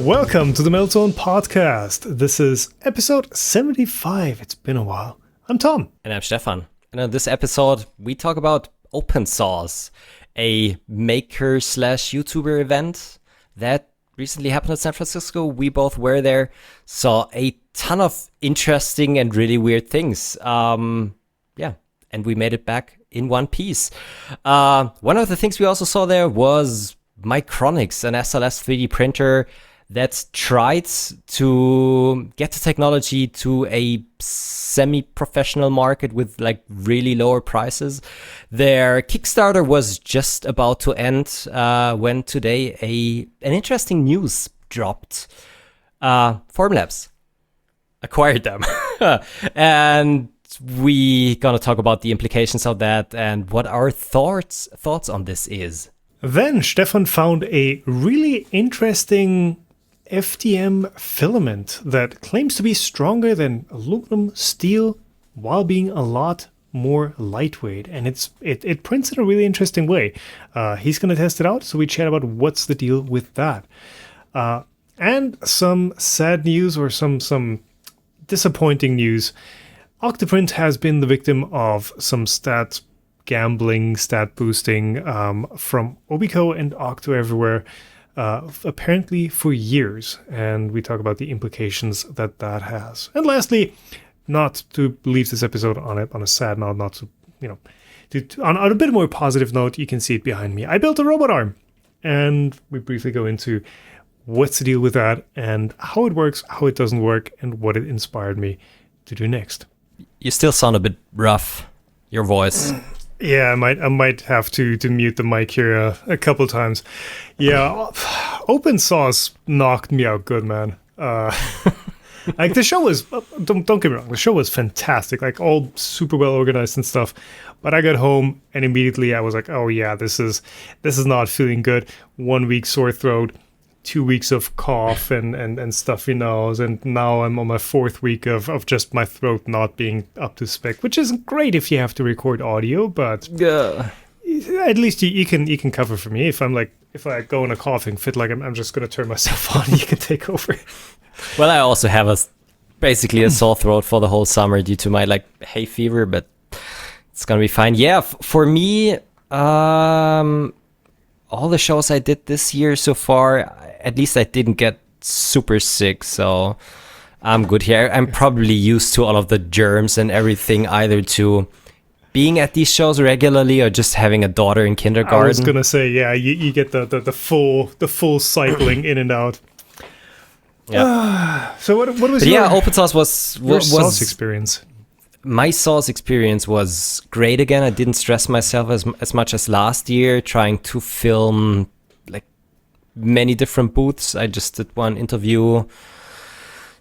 Welcome to the Meltzone Podcast. This is episode 75. It's been a while. I'm Tom. And I'm Stefan. And in this episode, we talk about OpenSauce, a maker/YouTuber event that recently happened in San Francisco. We both were there, saw a ton of interesting and really weird things. And we made it back in one piece. One of the things we also saw there was Micronics, an SLS 3D printer that tried to get the technology to a semi-professional market with like really lower prices. Their Kickstarter was just about to end when today an interesting news dropped. Formlabs acquired them. And we gonna talk about the implications of that and what our thoughts on this is. Then Stefan found a really interesting FDM filament that claims to be stronger than aluminum steel while being a lot more lightweight, and it prints in a really interesting way. He's going to test it out, so we chat about what's the deal with that. And some sad news or some disappointing news. Octoprint has been the victim of some stat gambling, stat boosting from Obico and Octo Everywhere. Apparently for years, and we talk about the implications that has. And lastly, not to leave this episode on a sad note, not to, on a bit more positive note, you can see it behind me. I built a robot arm, and we briefly go into what's the deal with that, and how it works, how it doesn't work, and what it inspired me to do next. You still sound a bit rough, your voice. Yeah, I might have to mute the mic here a couple times. Yeah, OpenSauce knocked me out good, man. Like the show was, don't get me wrong, the show was fantastic, like all super well organized and stuff. But I got home and immediately I was like, oh yeah, this is not feeling good. 1 week sore throat, 2 weeks of cough and stuffy nose, and now I'm on my 4th week of just my throat not being up to spec, which isn't great if you have to record audio, but at least you can cover for me. If I go in a coughing fit, like I'm just gonna turn myself on, you can take over. Well, I also have basically a sore throat for the whole summer due to my hay fever, but it's gonna be fine. Yeah, for me, all the shows I did this year so far, at least I didn't get super sick, so I'm good here. I'm probably used to all of the germs and everything, either to being at these shows regularly or just having a daughter in kindergarten. I was gonna say, yeah, you get the full cycling in and out. Yeah. So what was your OpenSauce was sauce experience? My sauce experience was great again. I didn't stress myself as much as last year trying to film many different booths. I just did one interview,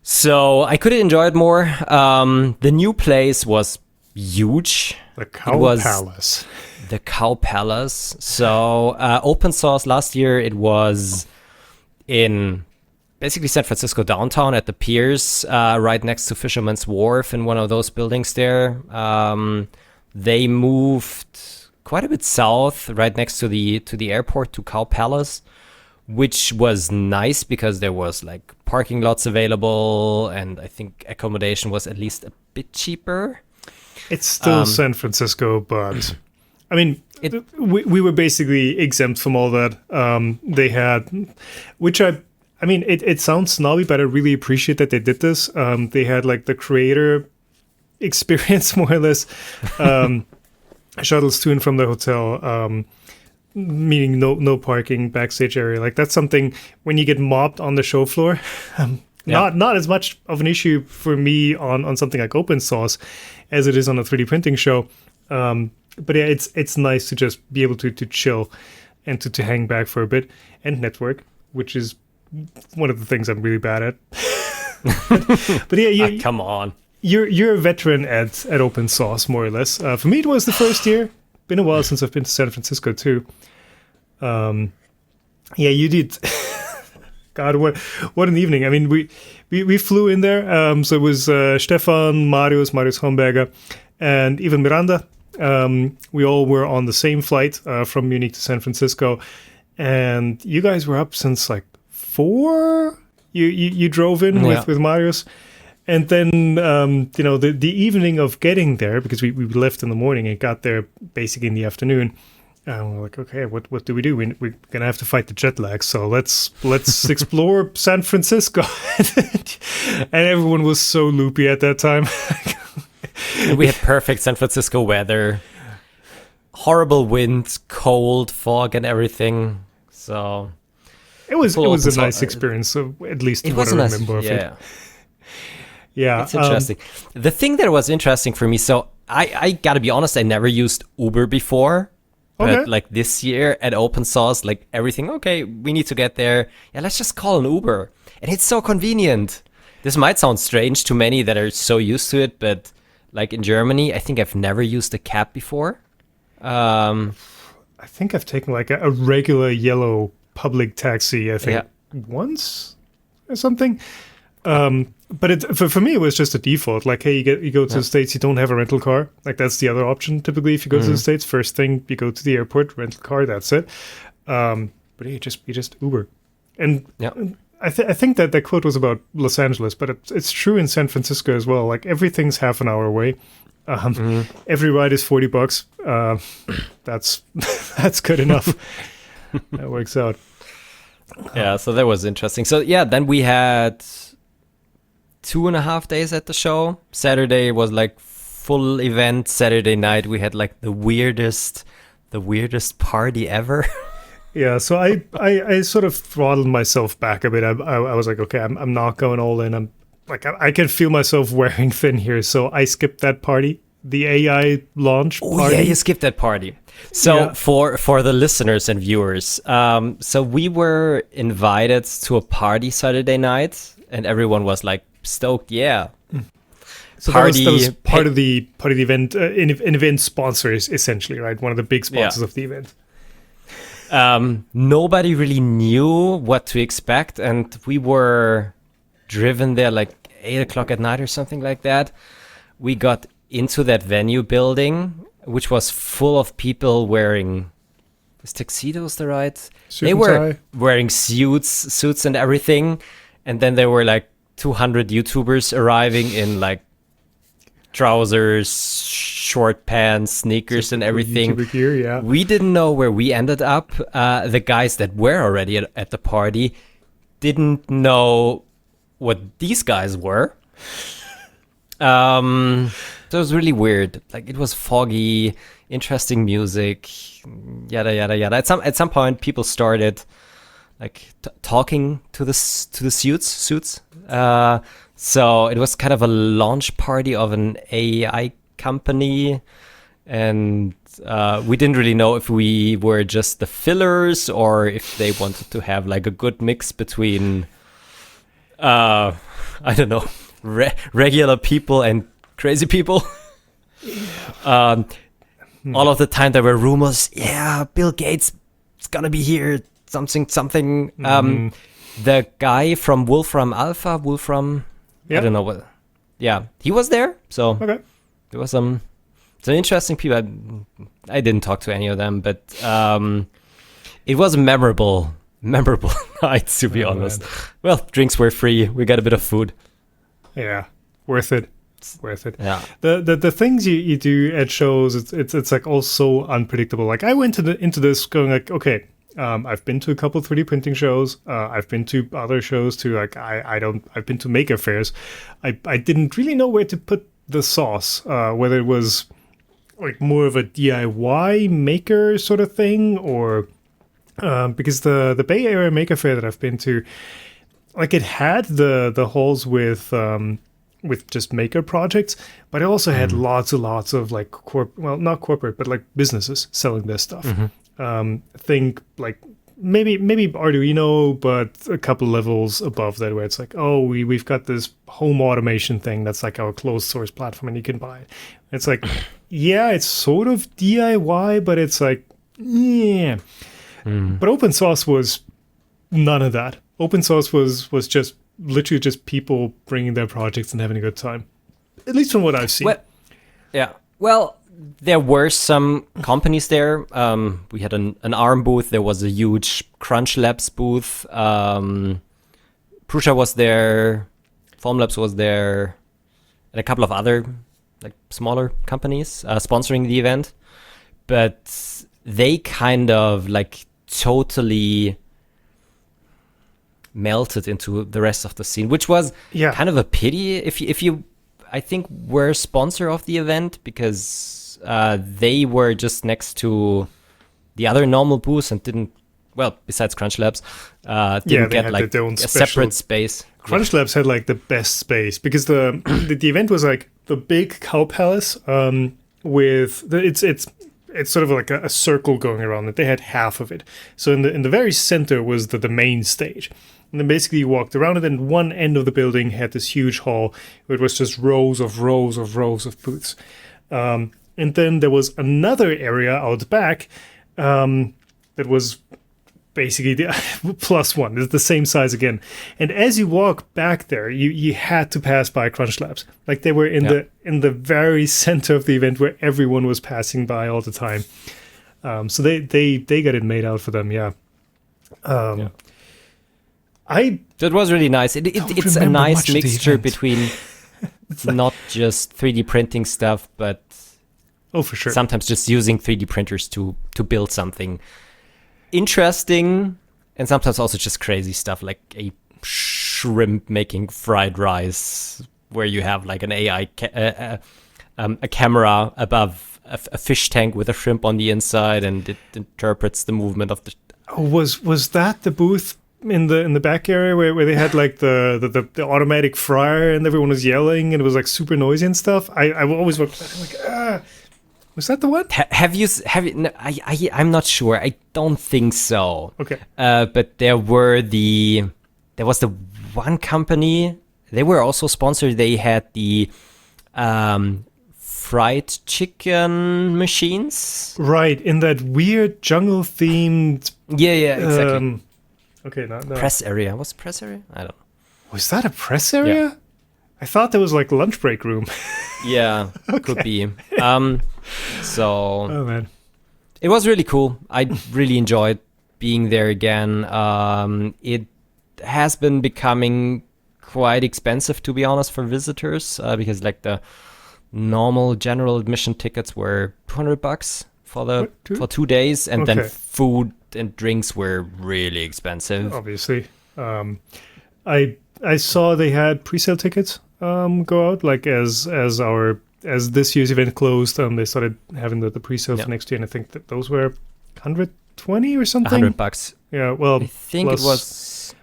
so I could enjoy it more. The new place was huge. The Palace. The Cow Palace. So OpenSauce last year, it was in basically San Francisco downtown at the piers, right next to Fisherman's Wharf, in one of those buildings there. They moved quite a bit south, right next to the airport, to Cow Palace, which was nice because there was parking lots available, and I think accommodation was at least a bit cheaper. It's still San Francisco, but I mean, we were basically exempt from all that. They had, which it sounds snobby, but I really appreciate that they did this. They had the creator experience, more or less, shuttles to and from the hotel, meaning no parking, backstage area. That's something when you get mobbed on the show floor, not as much of an issue for me on something like OpenSauce as it is on a 3D printing show. But yeah, it's nice to just be able to chill and to hang back for a bit and network, which is one of the things I'm really bad at. But yeah, come on. You're a veteran at OpenSauce, more or less. For me, it was the first year. Been a while since I've been to San Francisco too. Yeah, you did. God, what an evening! I mean, we flew in there. So it was Stefan, Marius Homberger, and even Miranda. We all were on the same flight from Munich to San Francisco, and you guys were up since 4 you drove in with Marius. And then, the evening of getting there, because we left in the morning and got there basically in the afternoon, we're like, okay, what do we do? We're going to have to fight the jet lag, so let's explore San Francisco. And everyone was so loopy at that time. We had perfect San Francisco weather, horrible wind, cold, fog, and everything. So it was a nice experience, so at least what I remember of it. Yeah, it's interesting. The thing that was interesting for me, so I gotta be honest, I never used Uber before. But like this year at OpenSauce, like everything, okay, we need to get there. Yeah, let's just call an Uber. And it's so convenient. This might sound strange to many that are so used to it, but like in Germany, I think I've never used a cab before. I think I've taken like a regular yellow public taxi, I think once or something. But for me, it was just a default. Like, hey, you go to the States, you don't have a rental car. Like, that's the other option. Typically, if you go to the States, first thing, you go to the airport, rental car, that's it. But yeah, you just Uber. And I think that quote was about Los Angeles, but it's true in San Francisco as well. Like, everything's half an hour away. Every ride is $40. That's good enough. That works out. Yeah, so that was interesting. So yeah, then we had 2.5 days at the show. Saturday was like full event. Saturday night we had like the weirdest party ever. Yeah, so I sort of throttled myself back a bit. I was like, okay, I'm not going all in. I'm like, I can feel myself wearing thin here, so I skipped that party, the AI launch party. Oh yeah, you skipped that party. So for the listeners and viewers, so we were invited to a party Saturday night, and everyone was like stoked. Yeah. So that was part of the event. An event sponsor is essentially, right, one of the big sponsors of the event. Nobody really knew what to expect, and we were driven there like 8:00 at night or something like that. We got into that venue building, which was full of people wearing, is tuxedos the right? They were wearing suits and everything, and then there were like 200 YouTubers arriving in like trousers, short pants, sneakers, and everything. Gear, yeah. We didn't know where we ended up. The guys that were already at the party didn't know what these guys were. So it was really weird. Like, it was foggy, interesting music, yada yada yada. At some point, people started like talking to the suits. So it was kind of a launch party of an AI company, and we didn't really know if we were just the fillers or if they wanted to have like a good mix between, I don't know, regular people and crazy people. All of the time there were rumors, Bill Gates is gonna be here, something. The guy from Wolfram Alpha, I don't know what. Yeah, he was there. So there was some interesting people. I didn't talk to any of them, but it was a memorable night, to be honest. Man. Well, drinks were free. We got a bit of food. Yeah, worth it. Yeah. The things you do at shows, it's like all so unpredictable. Like, I went into this going like, okay, I've been to a couple 3D printing shows. I've been to other shows too. Like, I've been to maker fairs. I didn't really know where to put the sauce. Whether it was like more of a DIY maker sort of thing, or because the Bay Area Maker Fair that I've been to, like, it had the halls with just maker projects, but it also had lots of like not corporate, but like businesses selling their stuff. Think like maybe Arduino, but a couple levels above that, where it's like, oh, we've got this home automation thing that's like our closed source platform, and you can buy it. It's like, yeah, it's sort of DIY, but it's like, yeah. But OpenSauce was none of that. OpenSauce was just literally just people bringing their projects and having a good time, at least from what I've seen. Well, there were some companies there. We had an ARM booth. There was a huge Crunch Labs booth. Prusa was there, Formlabs was there, and a couple of other like smaller companies sponsoring the event. But they kind of like totally melted into the rest of the scene, which was kind of a pity. If you I think were sponsor of the event, because they were just next to the other normal booths and didn't, well, besides Crunch Labs, didn't get like a separate space. Crunch Labs had like the best space because the event was like the big cow palace with it's sort of like a circle going around it. They had half of it. So in the very center was the main stage. And then basically you walked around it, and one end of the building had this huge hall where it was just rows of booths. And then there was another area out back that was basically the plus one. It's the same size again. And as you walk back there, you had to pass by Crunch Labs. Like they were in the very center of the event where everyone was passing by all the time. So they got it made out for them, That was really nice. It's a nice mixture between not just 3D printing stuff, but for sure, sometimes just using 3D printers to build something interesting, and sometimes also just crazy stuff like a shrimp making fried rice, where you have like an AI a camera above a fish tank with a shrimp on the inside, and it interprets the movement of the. Was that the booth in the back area where they had like the automatic fryer and everyone was yelling and it was like super noisy and stuff? I always look like was that the one? Have you? No, I'm not sure. I don't think so. Okay. But there was the one company. They were also sponsored. They had the fried chicken machines. Right, in that weird jungle themed. Yeah, exactly. Okay, no. Press area. What's press area? I don't know. Was that a press area? Yeah. I thought that was like lunch break room. Yeah, could be. Oh man, it was really cool. I really enjoyed being there again. It has been becoming quite expensive, to be honest, for visitors, because like the normal general admission tickets were $200 for 2 days, and then food and drinks were really expensive. Obviously, I saw they had pre-sale tickets go out like as this year's event closed. They started having the pre-sale for next year, and I think that those were $120 or something. $100. Yeah, well, I think it was.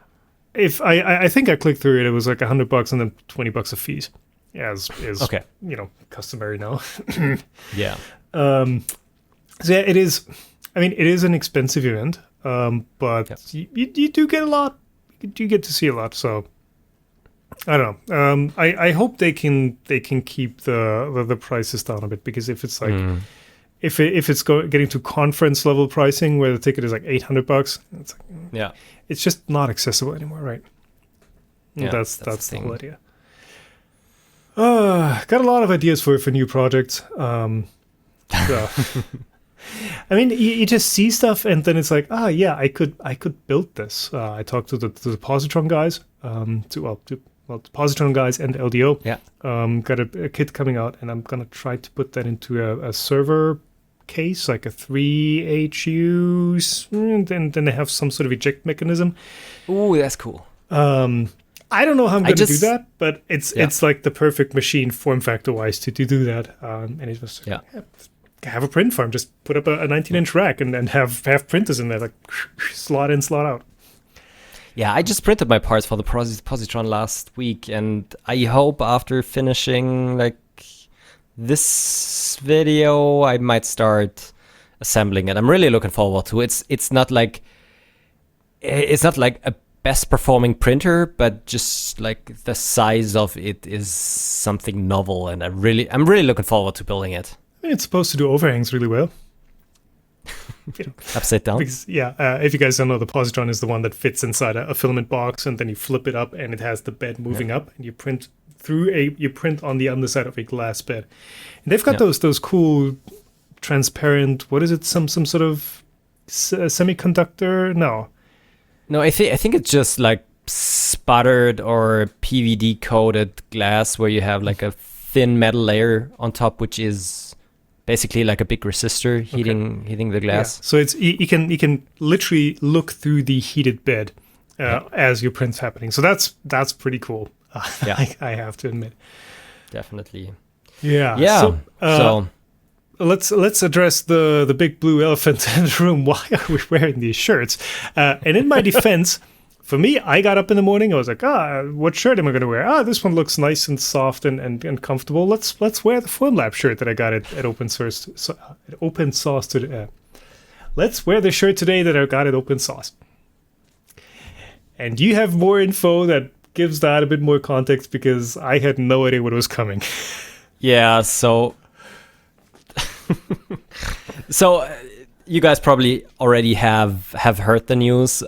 If I think I clicked through it, it was like $100 and then $20 of fees, as is customary now. Yeah. So yeah, it is. I mean, it is an expensive event, but you do get a lot. You do get to see a lot. So I don't know. I hope they can keep the prices down a bit, because if it's like if it's getting to conference level pricing where the ticket is like $800, it's like, it's just not accessible anymore, right? Yeah, that's the whole idea. Got a lot of ideas for new projects. So. I mean, you just see stuff, and then it's like, I could build this. I talked to the Positron guys, to Positron guys and LDO. Yeah. Got a kit coming out, and I'm gonna try to put that into a server case, like a 3HU, and then they have some sort of eject mechanism. Ooh, that's cool. I don't know how I'm going to do that, but it's like the perfect machine form factor wise to do that. And it was have a print farm, just put up a 19-inch rack and then have printers in there, like slot in, slot out. Yeah, I just printed my parts for the Positron last week, and I hope after finishing like this video, I might start assembling it. I'm really looking forward to it. It's not like a best performing printer, but just like the size of it is something novel, and I'm really looking forward to building it. It's supposed to do overhangs really well. Upside down? Because, if you guys don't know, the Positron is the one that fits inside a filament box, and then you flip it up, and it has the bed moving up, and you print on the underside of a glass bed. And they've got those cool transparent, what is it, some sort of semiconductor? No, I think it's just like sputtered or PVD coated glass where you have like a thin metal layer on top, which is basically like a big resistor heating the glass. Yeah. So it's you can literally look through the heated bed as your print's happening. So that's pretty cool. I have to admit. Definitely. Yeah. Yeah. So let's address the big blue elephant in the room. Why are we wearing these shirts? And in my defense, for me, I got up in the morning. I was like, what shirt am I going to wear? This one looks nice and soft and comfortable. Let's wear the Formlabs shirt that I got at OpenSauce today. Let's wear the shirt today that I got at OpenSauce. And you have more info that gives that a bit more context because I had no idea what was coming. Yeah, so you guys probably already have heard the news.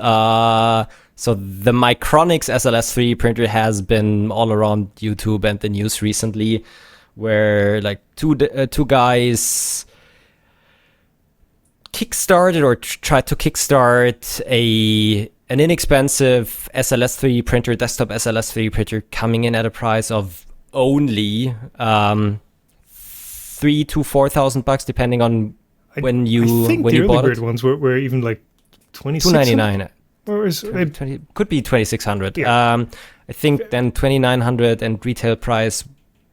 So the Micronics SLS 3D printer has been all around YouTube and the news recently, where like two guys kickstarted or tried to kickstart an inexpensive SLS 3D printer, desktop SLS 3D printer, coming in at a price of only $3,000 to $4,000, depending on when you bought it. I think the early bird ones were even like $2,999. Or is it could be $2,600. Yeah. I think then $2,900 and retail price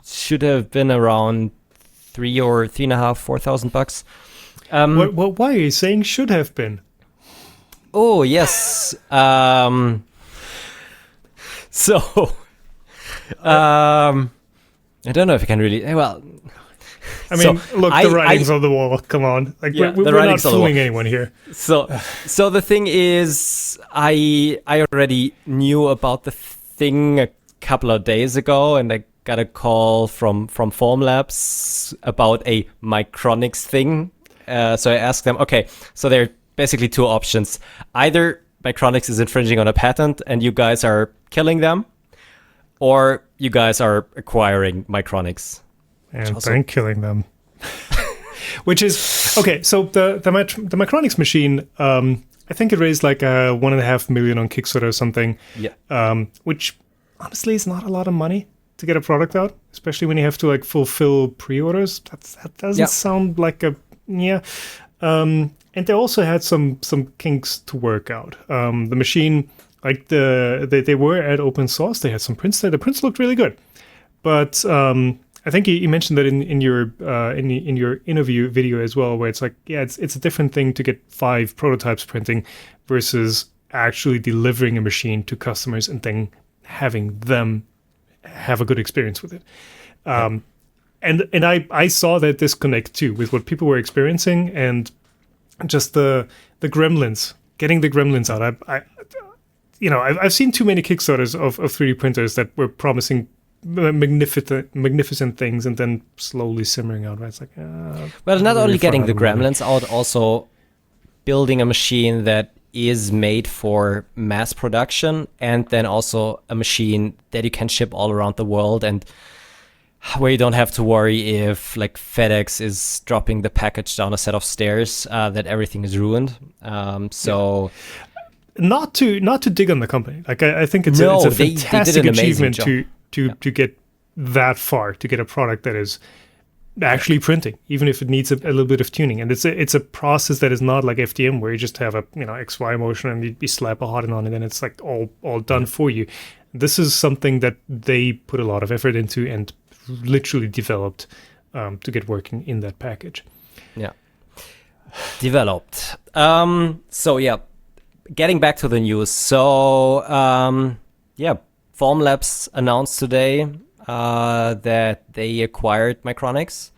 should have been around $3,000 or $3,500, $4,000. Why are you saying should have been? Oh yes. I don't know if you can really. Well, I mean, look, the writing's on the wall. Come on, like we're not fooling anyone here. So the thing is, I already knew about the thing a couple of days ago, and I got a call from Formlabs about a Micronics thing. So I asked them, okay, so there are basically two options: either Micronics is infringing on a patent and you guys are killing them, or you guys are acquiring Micronics. And then killing them. Which is, okay, so the Micronics machine, I think it raised like $1.5 million on Kickstarter or something. Yeah. Which honestly is not a lot of money to get a product out, especially when you have to like fulfill pre-orders. That doesn't sound like and they also had some kinks to work out. The machine, like they were at OpenSauce, they had some prints there. The prints looked really good, but I think you mentioned that in your interview video as well, where it's like, it's a different thing to get 5 prototypes printing versus actually delivering a machine to customers and then having them have a good experience with it. And I saw that disconnect too with what people were experiencing and just the gremlins, getting the gremlins out. I've seen too many Kickstarters of 3D printers that were promising magnificent things and then slowly simmering out. Right? It's like, well, not only getting the gremlins out, also building a machine that is made for mass production, and then also a machine that you can ship all around the world, and where you don't have to worry if like FedEx is dropping the package down a set of stairs, that everything is ruined. Not to dig on the company. Like I think it's a fantastic achievement to get that far, to get a product that is actually printing, even if it needs a little bit of tuning. And it's a process that is not like FDM where you just have a XY motion and you slap a hot on it and it's like all done for you. This is something that they put a lot of effort into and literally developed to get working in that package. Yeah. Developed. Getting back to the news. So, Formlabs announced today that they acquired Micronics.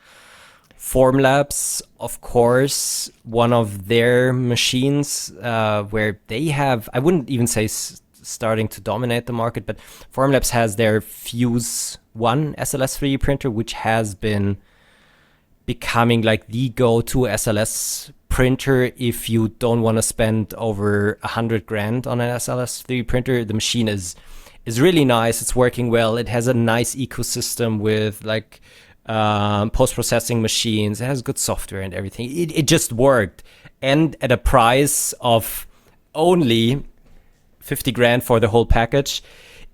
Formlabs, of course, one of their machines where they have, I wouldn't even say starting to dominate the market, but Formlabs has their Fuse 1 SLS 3D printer, which has been becoming like the go-to SLS printer if you don't want to spend over $100,000 on an SLS 3D printer. The machine is really nice. It's working well. It has a nice ecosystem with like post-processing machines. It has good software and everything. It just worked. And at a price of only 50 grand for the whole package.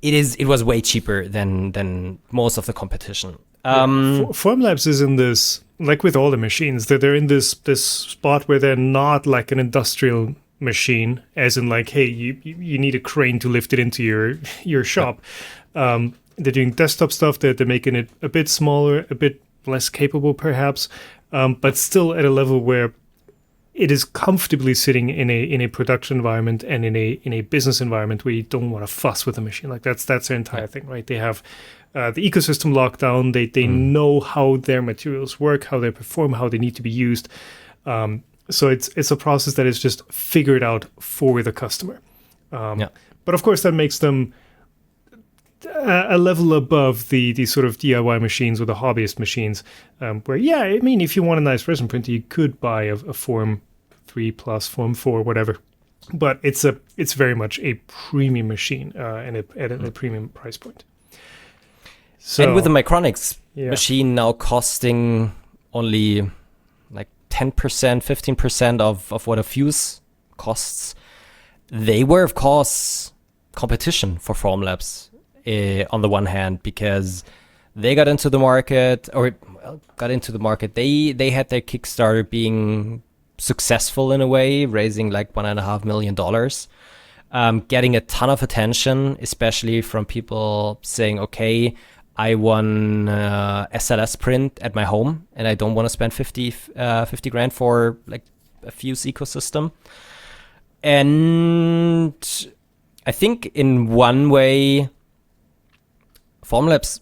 It was way cheaper than most of the competition. Formlabs is in this, like with all the machines, they're in this spot where they're not like an industrial machine, as in like, hey, you need a crane to lift it into your shop. They're doing desktop stuff. They're making it a bit smaller, a bit less capable, perhaps, but still at a level where it is comfortably sitting in a production environment and in a business environment where you don't want to fuss with the machine. Like that's their entire thing, right? They have the ecosystem locked down. They know how their materials work, how they perform, how they need to be used. So it's a process that is just figured out for the customer. But of course, that makes them a level above the sort of DIY machines or the hobbyist machines, where, I mean, if you want a nice resin printer, you could buy a Form 3 plus, Form 4, whatever. But it's very much a premium machine and at a premium price point. So, and with the Micronics machine now costing only like 10%, 15% of what a fuse costs, they were, of course, competition for Formlabs. On the one hand, because they got into the market, they had their Kickstarter being successful in a way, raising like $1.5 million, getting a ton of attention, especially from people saying, okay, I want SLS print at my home and I don't want to spend 50 grand for like a fuse ecosystem. And I think in one way, Formlabs,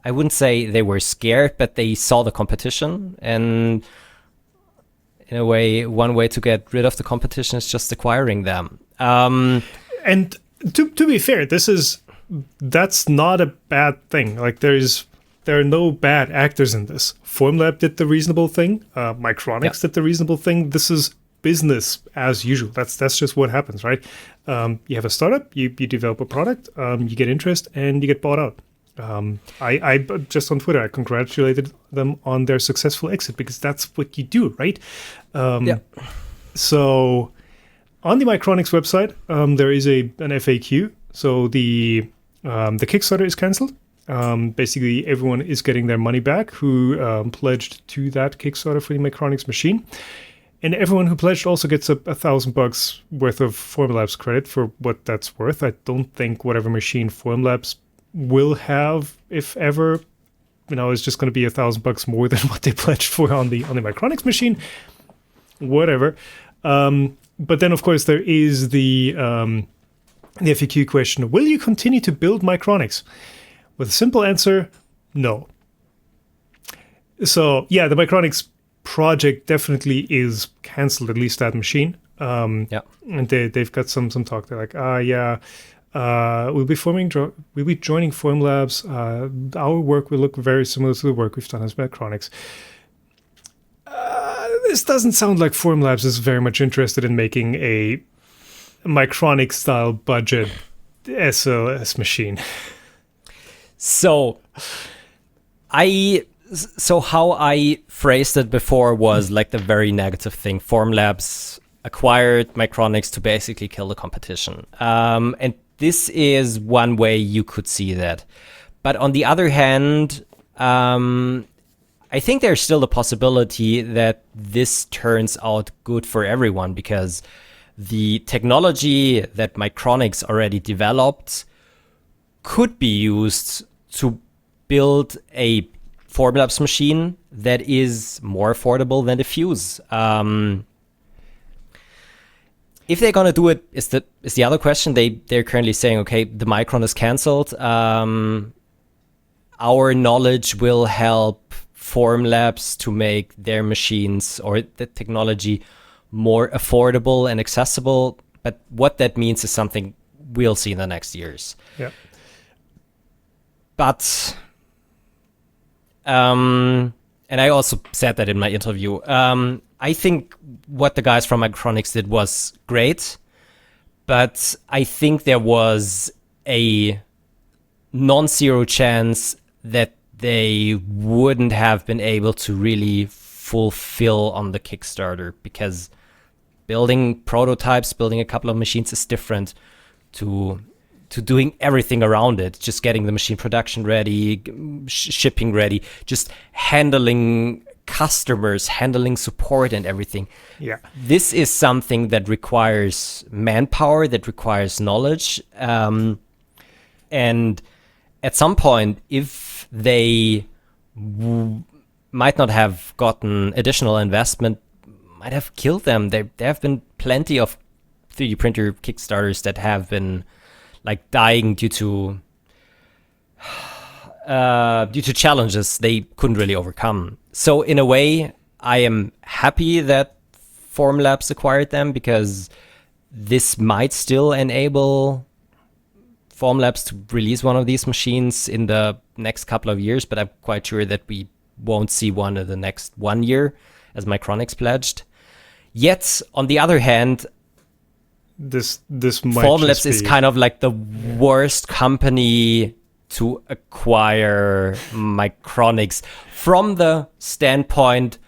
I wouldn't say they were scared, but they saw the competition. And in a way, one way to get rid of the competition is just acquiring them. And to be fair, that's not a bad thing. Like there are no bad actors in this. Formlab did the reasonable thing. Micronics did the reasonable thing. This is business as usual. That's just what happens, right? You have a startup, you develop a product, you get interest, and you get bought out. I just on Twitter, I congratulated them on their successful exit because that's what you do, right? So on the Micronics website, there is an FAQ. So the Kickstarter is canceled. Basically, everyone is getting their money back who pledged to that Kickstarter for the Micronics machine. And everyone who pledged also gets $1,000 worth of Formlabs credit for what that's worth. I don't think whatever machine Formlabs will have, if ever, is just going to be $1,000 more than what they pledged for on the Micronics machine. Whatever. But then, of course, there is the FAQ question: will you continue to build Micronics? With a simple answer, no. So yeah, the Micronics project definitely is cancelled, at least that machine. And they've got some talk. They're like, we'll be joining Formlabs. Our work will look very similar to the work we've done as Micronics. This doesn't sound like Formlabs is very much interested in making a Micronics style budget SLS machine. So how I phrased it before was like the very negative thing. Formlabs acquired Micronics to basically kill the competition. And this is one way you could see that. But on the other hand, I think there's still a possibility that this turns out good for everyone, because the technology that Micronics already developed could be used to build a Formlabs machine that is more affordable than the Fuse. If they're gonna do it, is the other question. They're currently saying, okay, the Micron is canceled. Our knowledge will help Formlabs to make their machines or the technology more affordable and accessible. But what that means is something we'll see in the next years. Yeah. But and I also said that in my interview. I think what the guys from Micronics did was great, but I think there was a non-zero chance that they wouldn't have been able to really fulfill on the Kickstarter, because building prototypes, building a couple of machines is different to doing everything around it, just getting the machine production ready, shipping ready, just handling customers, handling support and everything. Yeah. This is something that requires manpower, that requires knowledge. And at some point, if they might not have gotten additional investment, might have killed them. There have been plenty of 3D printer Kickstarters that have been like dying due to challenges they couldn't really overcome. So in a way, I am happy that Formlabs acquired them, because this might still enable Formlabs to release one of these machines in the next couple of years, but I'm quite sure that we won't see one in the next 1 year, as Micronics pledged. Yet, on the other hand, this might Formlabs is kind of like the worst company to acquire Micronics from the standpoint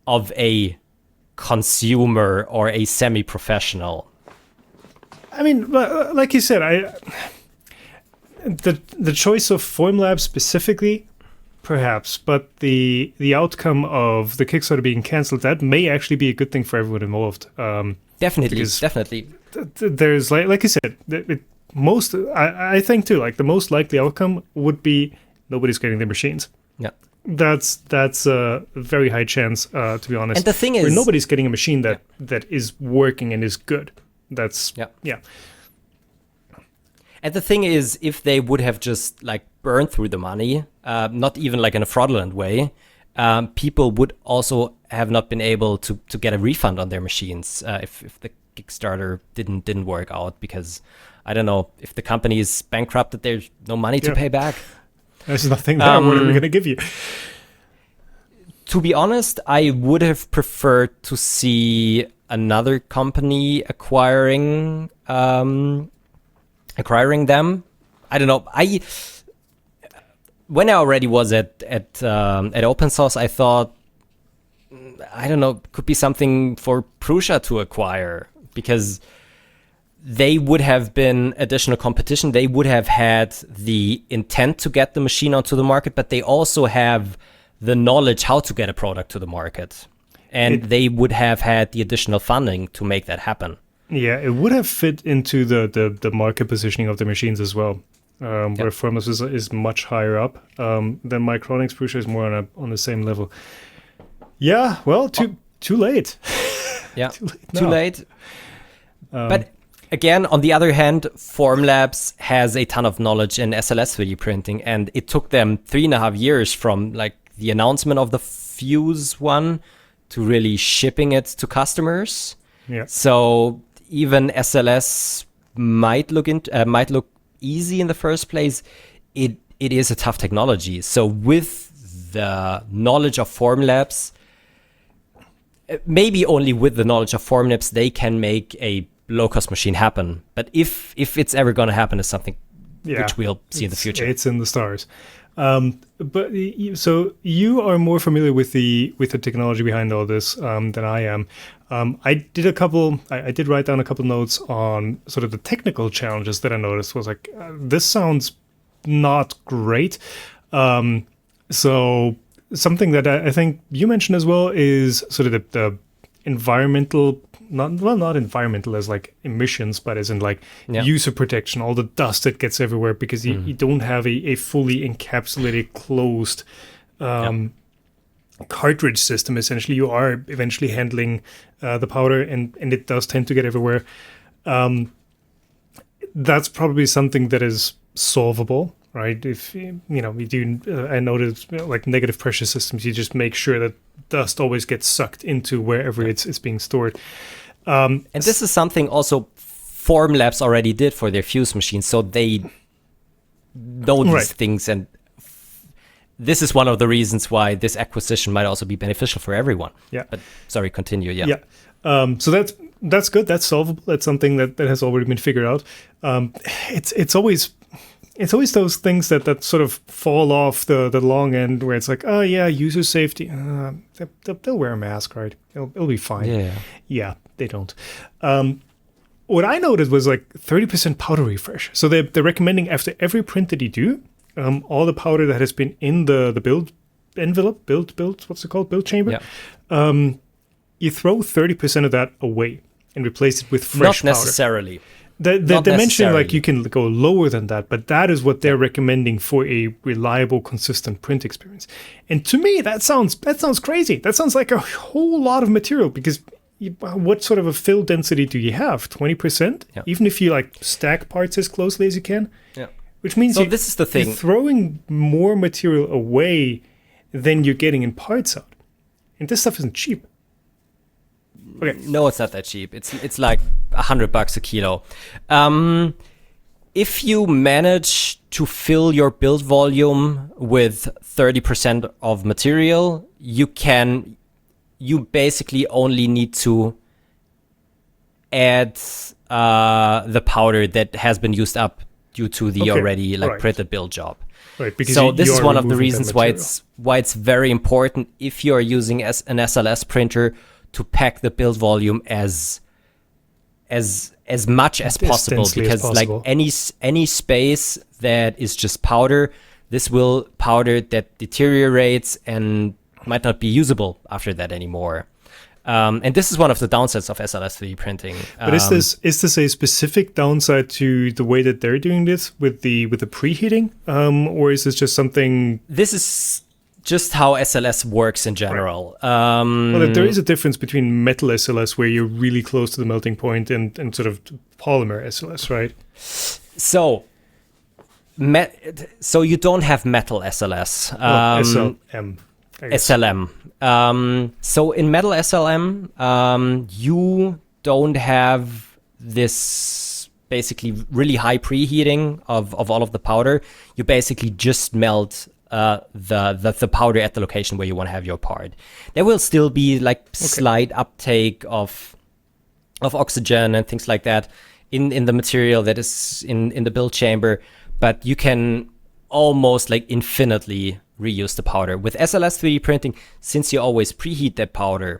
of a consumer or a semi-professional. I mean, like you said, the choice of Formlabs specifically, perhaps, but the outcome of the Kickstarter being cancelled, that may actually be a good thing for everyone involved. Definitely. There's like you said, I think too, like the most likely outcome would be nobody's getting their machines. Yeah. That's a very high chance, to be honest. And the thing where is, nobody's getting a machine that is working and is good. That's yeah. And the thing is, if they would have just like burned through the money, not even like in a fraudulent way, people would also have not been able to get a refund on their machines if the Kickstarter didn't work out, because I don't know, if the company is bankrupted, there's no money to pay back. There's nothing there. What are we going to give you? To be honest, I would have preferred to see another company acquiring them. I don't know. When I already was at OpenSauce, I thought, I don't know, could be something for Prusa to acquire, because they would have been additional competition. They would have had the intent to get the machine onto the market, but they also have the knowledge how to get a product to the market. And they would have had the additional funding to make that happen. Yeah, it would have fit into the market positioning of the machines as well, where Formlabs is much higher up than Micronics. Prusa is more on the same level. Yeah, well, too late. Yeah, too late. But again, on the other hand, Formlabs has a ton of knowledge in SLS 3D printing, and it took them 3.5 years from like the announcement of the Fuse one to really shipping it to customers. Yeah. So even SLS might look easy in the first place. It is a tough technology. So with the knowledge of Formlabs, maybe only with the knowledge of Formlabs, they can make a low-cost machine happen. But if it's ever going to happen, it's something which we'll see in the future. It's in the stars. So you are more familiar with the technology behind all this than I am. I did write down a couple notes on sort of the technical challenges that I noticed. Was like, this sounds not great. So something that I think you mentioned as well is sort of the environmental, not environmental as like emissions, but as in like user protection, all the dust that gets everywhere, because you don't have a fully encapsulated, closed cartridge system. Essentially, you are eventually handling the powder, and it does tend to get everywhere. That's probably something that is solvable, right? If you do, I noticed like negative pressure systems, you just make sure that dust always gets sucked into wherever it's being stored. And this is something also Formlabs already did for their Fuse machines, so they know these things, and this is one of the reasons why this acquisition might also be beneficial for everyone. Yeah. But sorry, continue. Yeah. So that's good. That's solvable. That's something that has already been figured out. It's always it's always those things that sort of fall off the long end where it's like, oh yeah, user safety. They'll wear a mask, right? It'll be fine. Yeah, they don't. What I noted was like 30% powder refresh. So they're recommending after every print that you do, all the powder that has been in the build envelope, what's it called? Build chamber. Yeah. You throw 30% of that away and replace it with fresh powder. Not necessarily. They mentioned like you can go lower than that, but that is what they're recommending for a reliable, consistent print experience. And to me, that sounds crazy. That sounds like a whole lot of material because what sort of a fill density do you have? 20%? Yeah. Even if you like stack parts as closely as you can? Yeah. Which means this is the thing. You're throwing more material away than you're getting in parts out. And this stuff isn't cheap. Okay. No, it's not that cheap. It's like $100 a kilo. If you manage to fill your build volume with 30% of material, you basically only need to add the powder that has been used up due to the already printed build job. Right, because so this is one of the reasons why it's very important if you are using an SLS printer to pack the build volume as much as possible, because like any space that is just powder, this will powder that deteriorates and might not be usable after that anymore. And this is one of the downsides of SLS 3D printing. But is this a specific downside to the way that they're doing this with the preheating, or is this just something? This is just how SLS works in general. Right. Well, there is a difference between metal SLS, where you're really close to the melting point, and sort of polymer SLS, right? So you don't have metal SLS. SLM. SLM. So in metal SLM, you don't have this basically really high preheating of all of the powder. You basically just melt the powder at the location where you want to have your part. There will still be like slight uptake of oxygen and things like that in the material that is in the build chamber, but you can almost like infinitely reuse the powder. With SLS 3D printing, since you always preheat that powder,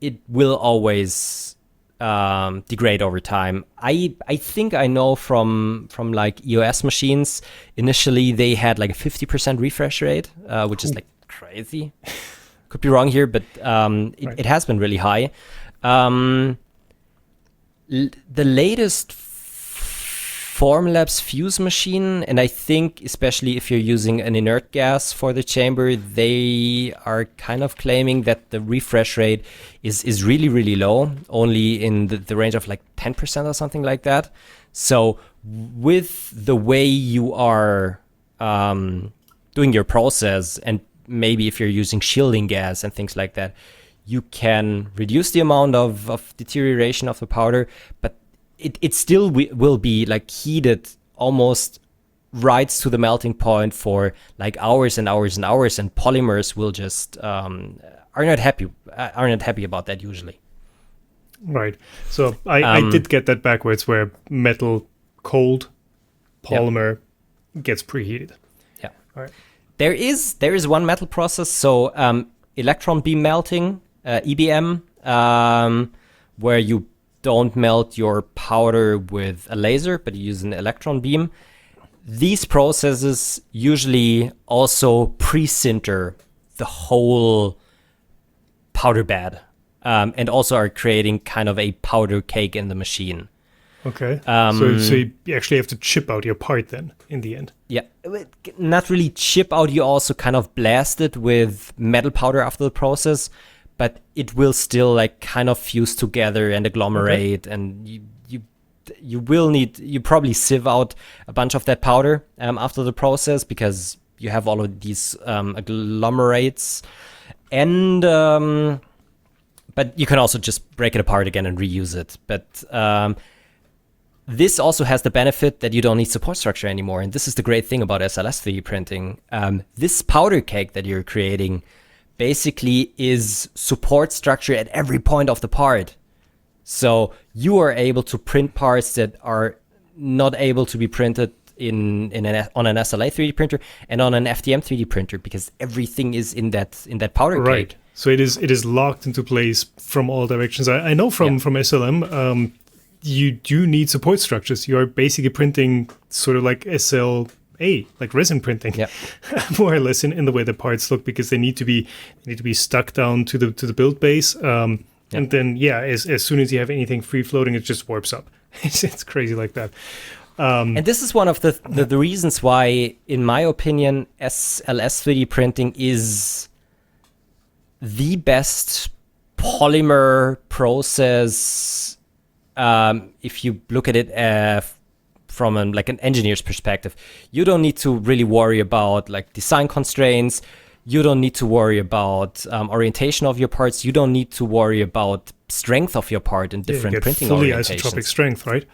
it will always degrade over time. I think I know from like EOS machines, initially they had like a 50% refresh rate, which is like crazy. Could be wrong here, but it has been really high. The latest Formlabs fuse machine, and I think especially if you're using an inert gas for the chamber, they are kind of claiming that the refresh rate is really, really low, only in the range of like 10% or something like that. So with the way you are doing your process, and maybe if you're using shielding gas and things like that, you can reduce the amount of deterioration of the powder, but it still will be like heated almost right to the melting point for like hours and hours and hours, and polymers will just are not happy about that usually. Right. So I did get that backwards, where metal cold, polymer gets preheated. Yeah. All right. There is one metal process, so electron beam melting, EBM, where you don't melt your powder with a laser, but you use an electron beam. These processes usually also pre-sinter the whole powder bed, and also are creating kind of a powder cake in the machine. Okay. So you actually have to chip out your part then, in the end. Yeah. Not really chip out, you also kind of blast it with metal powder after the process, but it will still like kind of fuse together and agglomerate, and you probably sieve out a bunch of that powder after the process, because you have all of these agglomerates, and but you can also just break it apart again and reuse it. But this also has the benefit that you don't need support structure anymore, and this is the great thing about SLS 3D printing. This powder cake that you're creating basically is support structure at every point of the part. So you are able to print parts that are not able to be printed on an SLA 3D printer and on an FDM 3D printer, because everything is in that powder Right. cake. So it is locked into place from all directions. I know from SLM, you do need support structures. You are basically printing sort of like SLA, like resin printing, more or less in the way the parts look, because they need to be stuck down to the build base. And then as soon as you have anything free floating, it just warps up. It's crazy like that. And this is one of the reasons why, in my opinion, SLS 3D printing is the best polymer process, if you look at it from an engineer's perspective. You don't need to really worry about like design constraints. You don't need to worry about orientation of your parts. You don't need to worry about strength of your part in different printing fully orientations. Isotropic strength, right?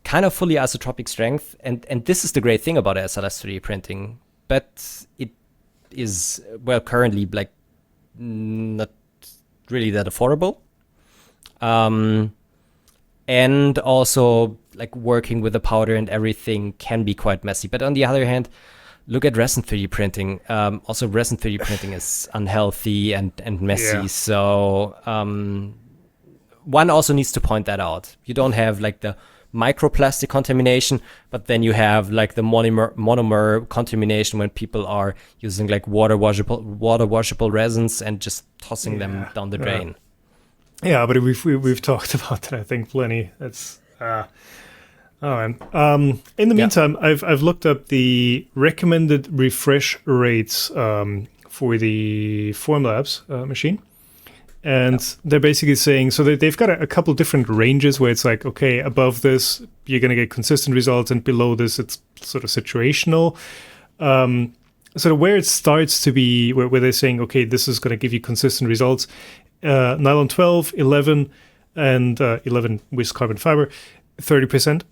Kind of fully isotropic strength, and this is the great thing about SLS 3D printing. But it is currently like not really that affordable, and also like working with the powder and everything can be quite messy. But on the other hand, look at resin 3D printing. Also, resin 3D printing is unhealthy and messy. Yeah. So one also needs to point that out. You don't have like the microplastic contamination, but then you have like the monomer contamination when people are using like water washable resins and just tossing them down the drain. Yeah, but we've talked about that, I think, plenty. That's all right. In the meantime, I've looked up the recommended refresh rates for the Formlabs machine. And they're basically saying, so they've got a couple different ranges where it's like, okay, above this, you're going to get consistent results, and below this, it's sort of situational. So where it starts to be, where they're saying, okay, this is going to give you consistent results, nylon 12, 11, and 11 with carbon fiber, 30%.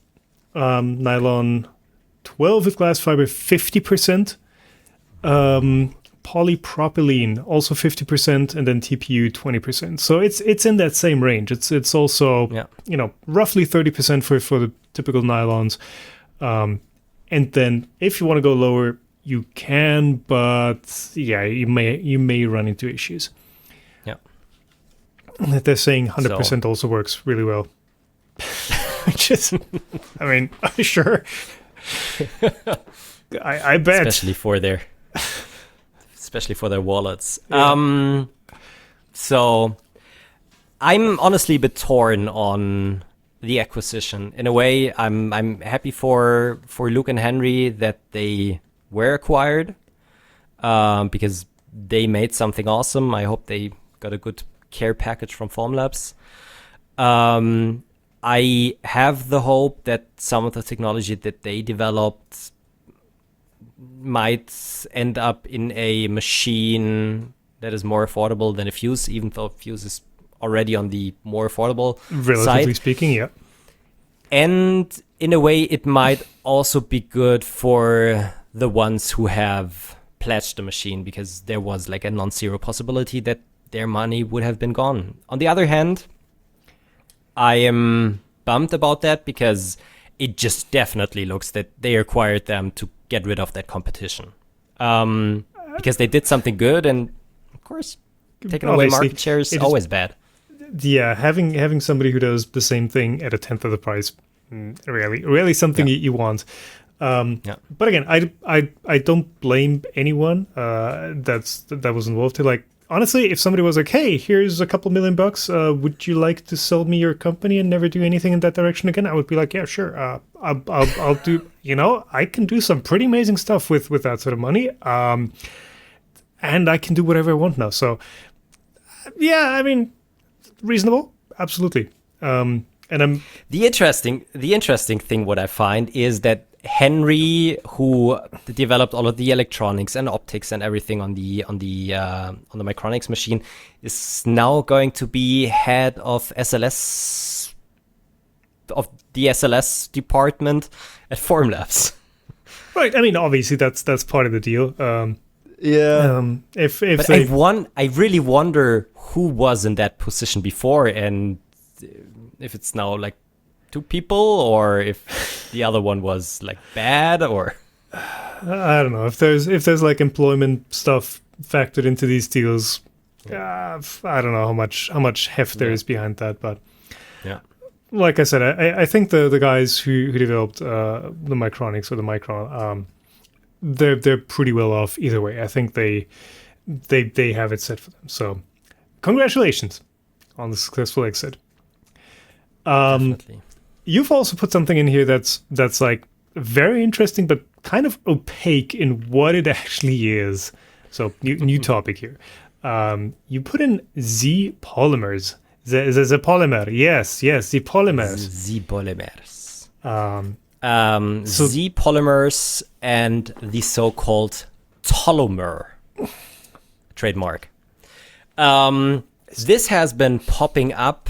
Nylon 12 with glass fiber, 50%. Polypropylene also 50%, and then TPU 20%. So it's in that same range. It's also roughly 30% for the typical nylons. And then if you want to go lower, you can, but you may run into issues. Yeah. They're saying 100% also works really well. Which is, I mean, sure. I bet. Especially for their wallets. Yeah. So I'm honestly a bit torn on the acquisition. In a way, I'm happy for Luke and Henry that they were acquired, because they made something awesome. I hope they got a good care package from Formlabs. I have the hope that some of the technology that they developed might end up in a machine that is more affordable than a Fuse, even though Fuse is already on the more affordable relatively side. Speaking, yeah. And in a way, it might also be good for the ones who have pledged the machine, because there was like a non-zero possibility that their money would have been gone. On the other hand, I am bummed about that, because it just definitely looks that they acquired them to get rid of that competition, because they did something good, and of course, taking away market share is always bad. Yeah, having somebody who does the same thing at a tenth of the price, really something you want. But again, I don't blame anyone that was involved here. Like, honestly, if somebody was like, "Hey, here's a couple $1 million, would you like to sell me your company and never do anything in that direction again?" I would be like, "Yeah, sure. I'll do. I can do some pretty amazing stuff with that sort of money. And I can do whatever I want now." So, yeah, I mean, reasonable, absolutely. And I'm the interesting thing. What I find is that Henry, who developed all of the electronics and optics and everything on the Micronics machine, is now going to be head of SLS, of the SLS department at Formlabs. Right. I mean, obviously that's part of the deal. I really wonder who was in that position before, and if it's now like two people, or if the other one was like bad, or I don't know if there's like employment stuff factored into these deals. I don't know how much heft there is behind that, but yeah. Like I said, I think the guys who developed the Micronics or the Micron, they're pretty well off either way. I think they have it set for them. So congratulations on the successful exit. Definitely. You've also put something in here that's like very interesting, but kind of opaque in what it actually is. So new topic here. You put in Z polymers. The polymer, yes, the polymers. Z polymers. So Z polymers and the so-called Tullomer trademark. This has been popping up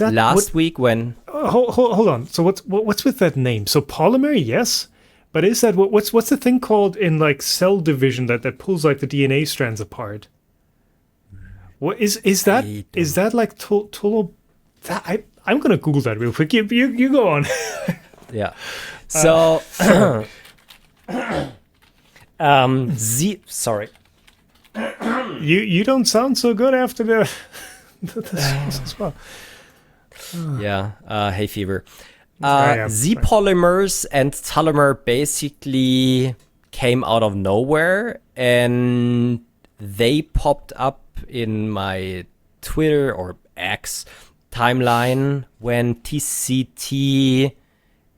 last week when. Hold on. So what's with that name? So polymer, yes, but is that what's the thing called in like cell division that pulls like the DNA strands apart? What is that? Is that like I'm gonna Google that real quick. You go on. Yeah. So sorry. You don't sound so good after the sauce as well. Yeah. Hay fever. Yeah. Z polymers and Tullomer basically came out of nowhere, and they popped up in my Twitter or X timeline when TCT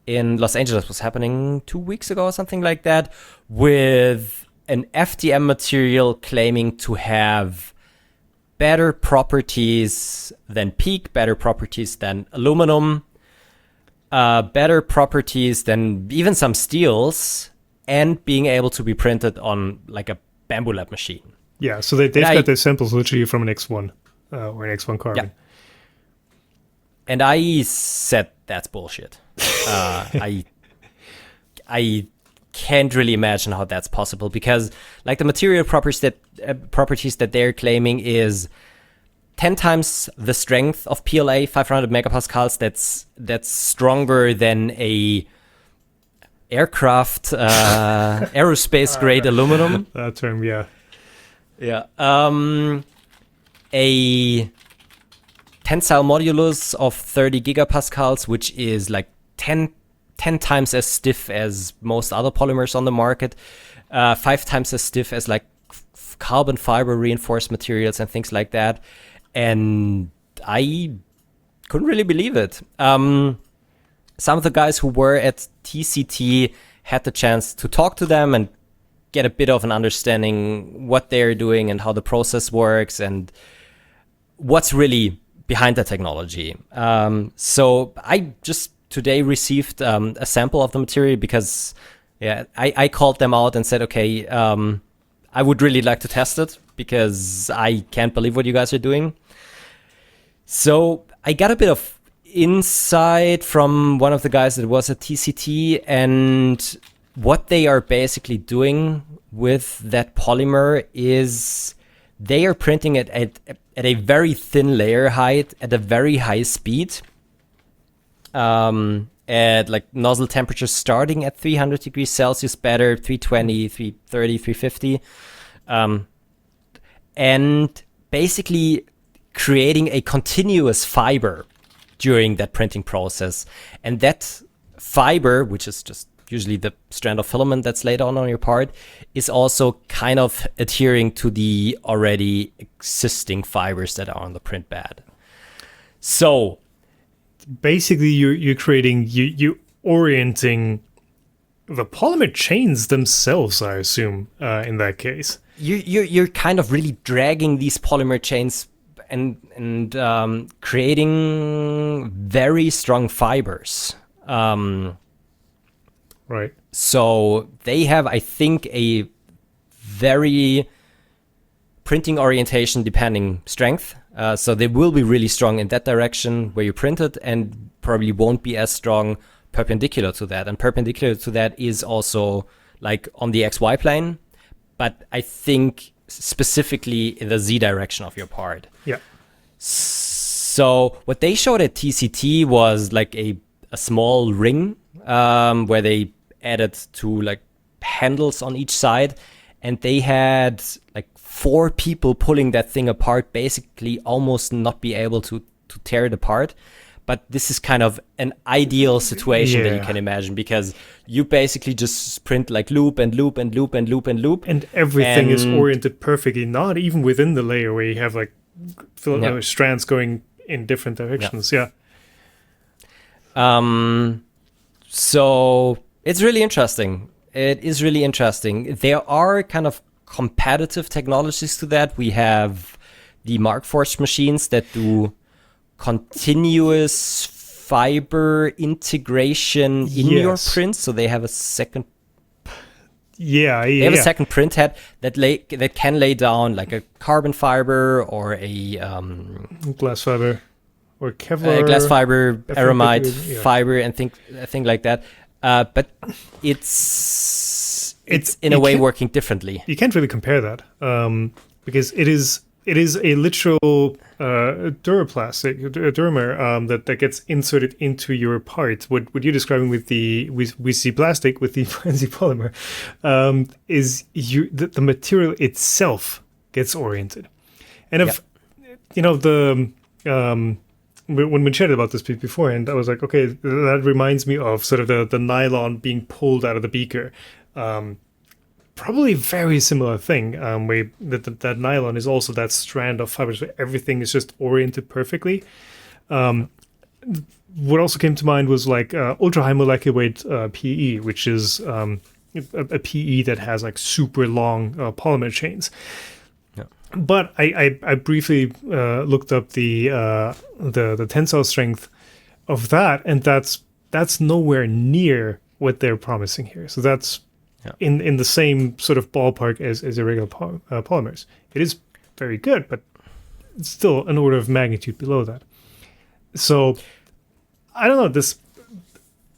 in Los Angeles was happening 2 weeks ago or something like that, with an FDM material claiming to have better properties than PEEK, better properties than aluminum, better properties than even some steels, and being able to be printed on like a Bamboo Lab machine. Yeah, so they've got their samples literally from an X1 or an X1 carbon. Yeah. And I said that's bullshit. I can't really imagine how that's possible, because like the material properties that they're claiming is 10 times the strength of PLA, 500 megapascals. That's stronger than a aircraft aerospace grade aluminum. That term, yeah. Yeah. A tensile modulus of 30 gigapascals, which is like 10 times as stiff as most other polymers on the market, 5 times as stiff as like carbon fiber reinforced materials and things like that. And I couldn't really believe it. Some of the guys who were at TCT had the chance to talk to them and get a bit of an understanding what they're doing and how the process works and what's really behind the technology. So I just today received a sample of the material because I called them out and said, okay, I would really like to test it because I can't believe what you guys are doing. So I got a bit of insight from one of the guys that was at TCT, and what they are basically doing with that polymer is they are printing it at a very thin layer height at a very high speed, at like nozzle temperatures starting at 300 degrees Celsius, better 320, 330, 350, and basically creating a continuous fiber during that printing process. And that fiber, which is just usually the strand of filament that's laid on your part, is also kind of adhering to the already existing fibers that are on the print bed. So basically you're creating, you orienting the polymer chains themselves, I assume, in that case. You're kind of really dragging these polymer chains and creating very strong fibers. Right. So they have, I think, a very printing orientation depending strength. So they will be really strong in that direction where you print it, and probably won't be as strong perpendicular to that. And perpendicular to that is also like on the XY plane, but I think specifically in the Z direction of your part. Yeah. So what they showed at TCT was like a a small ring where they added two like handles on each side, and they had like 4 people pulling that thing apart, basically almost not be able to tear it apart. But this is kind of an ideal situation that you can imagine, because you basically just print like loop and loop and loop and loop and loop. And everything is oriented perfectly, not even within the layer where you have like strands going in different directions. So it's really interesting. It is really interesting. There are kind of competitive technologies to that. We have the Markforged machines that do continuous fiber integration in your prints, so they have a second they have a second print head that can lay down like a carbon fiber or a glass fiber or Kevlar, glass fiber, aramide fiber, and thing like that. But it's in a way working differently. You can't really compare that because it is a literal duraplastic, Tullomer, that gets inserted into your part. What you're describing with the plastic, with the fancy polymer, is the material itself gets oriented. And if when we chatted about this beforehand, I was like, okay, that reminds me of sort of the nylon being pulled out of the beaker. Probably very similar thing, where that nylon is also that strand of fibers where everything is just oriented perfectly. What also came to mind was like ultra high molecular weight PE, which is a PE that has like super long polymer chains. Yeah. But I briefly looked up the tensile strength of that, and that's nowhere near what they're promising here. So that's in the same sort of ballpark as irregular polymers. It is very good, but it's still an order of magnitude below that. So I don't know.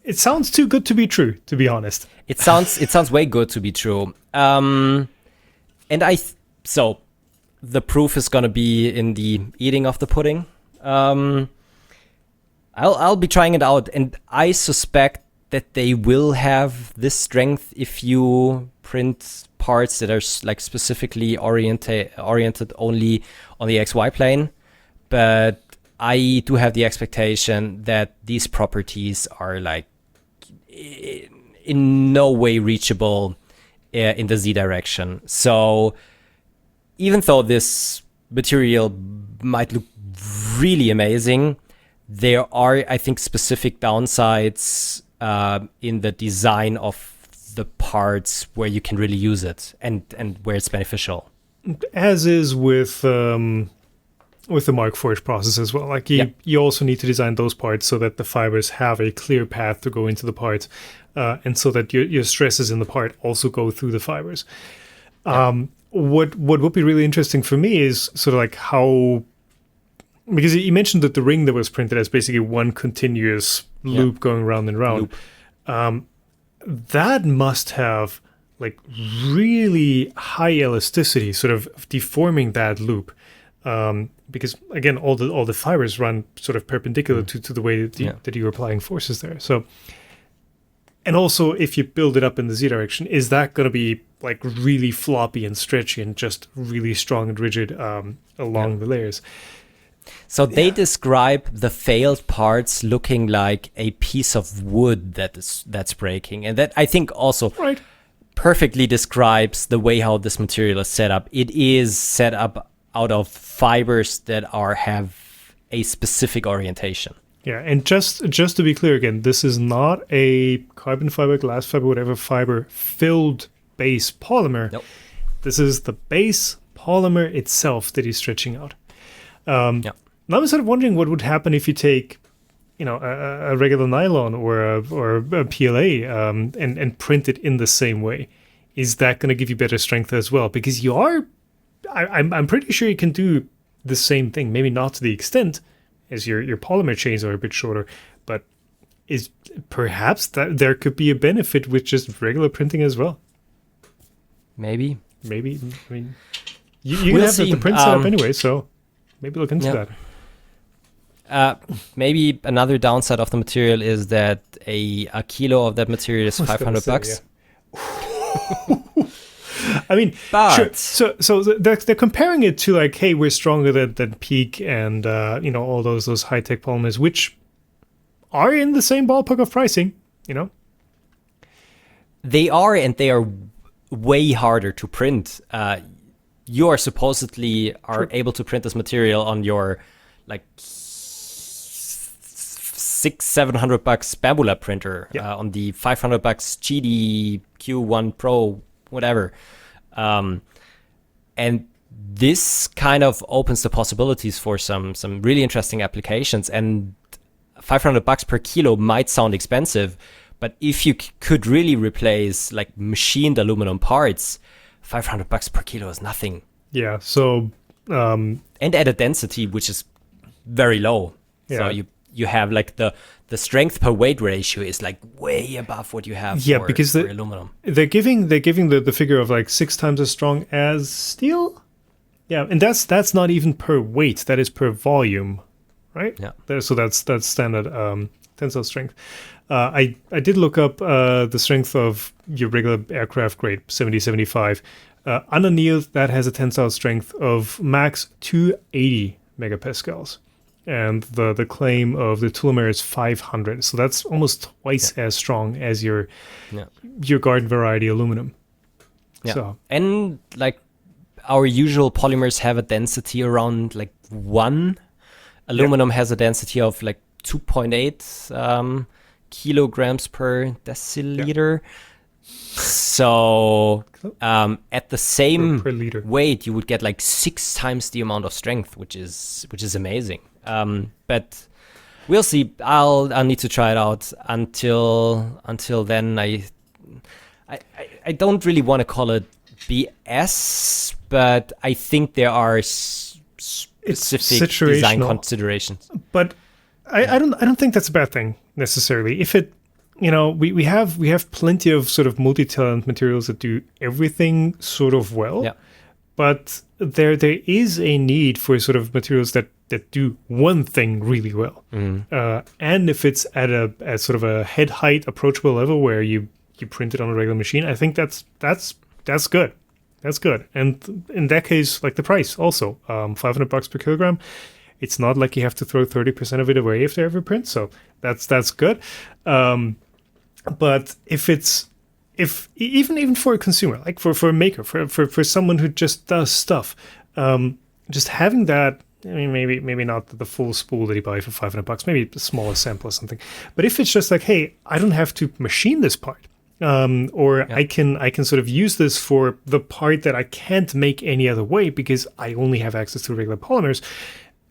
It sounds too good to be true, to be honest. It sounds way good to be true. And so the proof is gonna be in the eating of the pudding. I'll be trying it out, and I suspect that they will have this strength if you print parts that are like specifically oriented only on the XY plane. But I do have the expectation that these properties are like in no way reachable in the Z direction. So even though this material might look really amazing, there are, I think, specific downsides in the design of the parts where you can really use it and where it's beneficial. As is with the Markforged process as well. Like you also need to design those parts so that the fibers have a clear path to go into the part, and so that your stresses in the part also go through the fibers. What would be really interesting for me is sort of like how, because you mentioned that the ring that was printed as basically one continuous loop going round and round. That must have like really high elasticity, sort of deforming that loop. Because again, all the fibers run sort of perpendicular to the way that you're applying forces there. So, and also if you build it up in the Z direction, is that going to be like really floppy and stretchy and just really strong and rigid along the layers? So they describe the failed parts looking like a piece of wood that's breaking, and that I think also perfectly describes the way how this material is set up. It is set up out of fibers that have a specific orientation. Yeah, and just to be clear again, this is not a carbon fiber, glass fiber, whatever fiber filled base polymer. Nope. This is the base polymer itself that is stretching out. Now I'm sort of wondering what would happen if you take, a regular nylon or a PLA and print it in the same way. Is that going to give you better strength as well? Because I'm pretty sure you can do the same thing. Maybe not to the extent as your polymer chains are a bit shorter, but is perhaps that there could be a benefit with just regular printing as well. Maybe. I mean, you have the print set up anyway, so maybe look into that. Maybe another downside of the material is that a kilo of that material is $500. I mean, But sure. So they're comparing it to like, hey, we're stronger than Peak and all those high tech polymers, which are in the same ballpark of pricing. they are way harder to print. You are supposedly able to print this material on your like $600-700 Bamboo printer, on the $500 GD Q1 Pro, whatever. And this kind of opens the possibilities for some really interesting applications. And $500 per kilo might sound expensive, but if you could really replace like machined aluminum parts, $500 per kilo is nothing. Yeah. So and at a density which is very low. Yeah. So you have like the strength per weight ratio is like way above what you have because for aluminum. They're giving the figure of like 6 times as strong as steel. Yeah, and that's not even per weight. That is per volume, right? Yeah. So that's standard tensile strength. I did look up the strength of your regular aircraft grade 70-75. Underneath that has a tensile strength of max 280 megapascals. And the claim of the Tullomer is 500. So that's almost twice as strong as your garden variety aluminum. Yeah. So. And like our usual polymers have a density around like 1. Aluminum has a density of like 2.8 kilograms per deciliter. So at the same per liter weight, you would get like 6 times the amount of strength, which is amazing. But we'll see. I'll need to try it out. Until then, I don't really want to call it BS, but I think there are specific design considerations. But I don't think that's a bad thing necessarily. If it, we have plenty of sort of multi-talent materials that do everything sort of well. Yeah. But there is a need for sort of materials that do one thing really well. And if it's at a sort of a head height approachable level where you print it on a regular machine, I think that's good. That's good. And in that case, like the price also, $500 per kilogram. It's not like you have to throw 30% of it away if they ever print. So that's good. But if even for a consumer, like for a maker, for someone who just does stuff, just having that, I mean, maybe not the full spool that you buy for $500, maybe a smaller sample or something. But if it's just like, hey, I don't have to machine this part, I can sort of use this for the part that I can't make any other way because I only have access to regular polymers,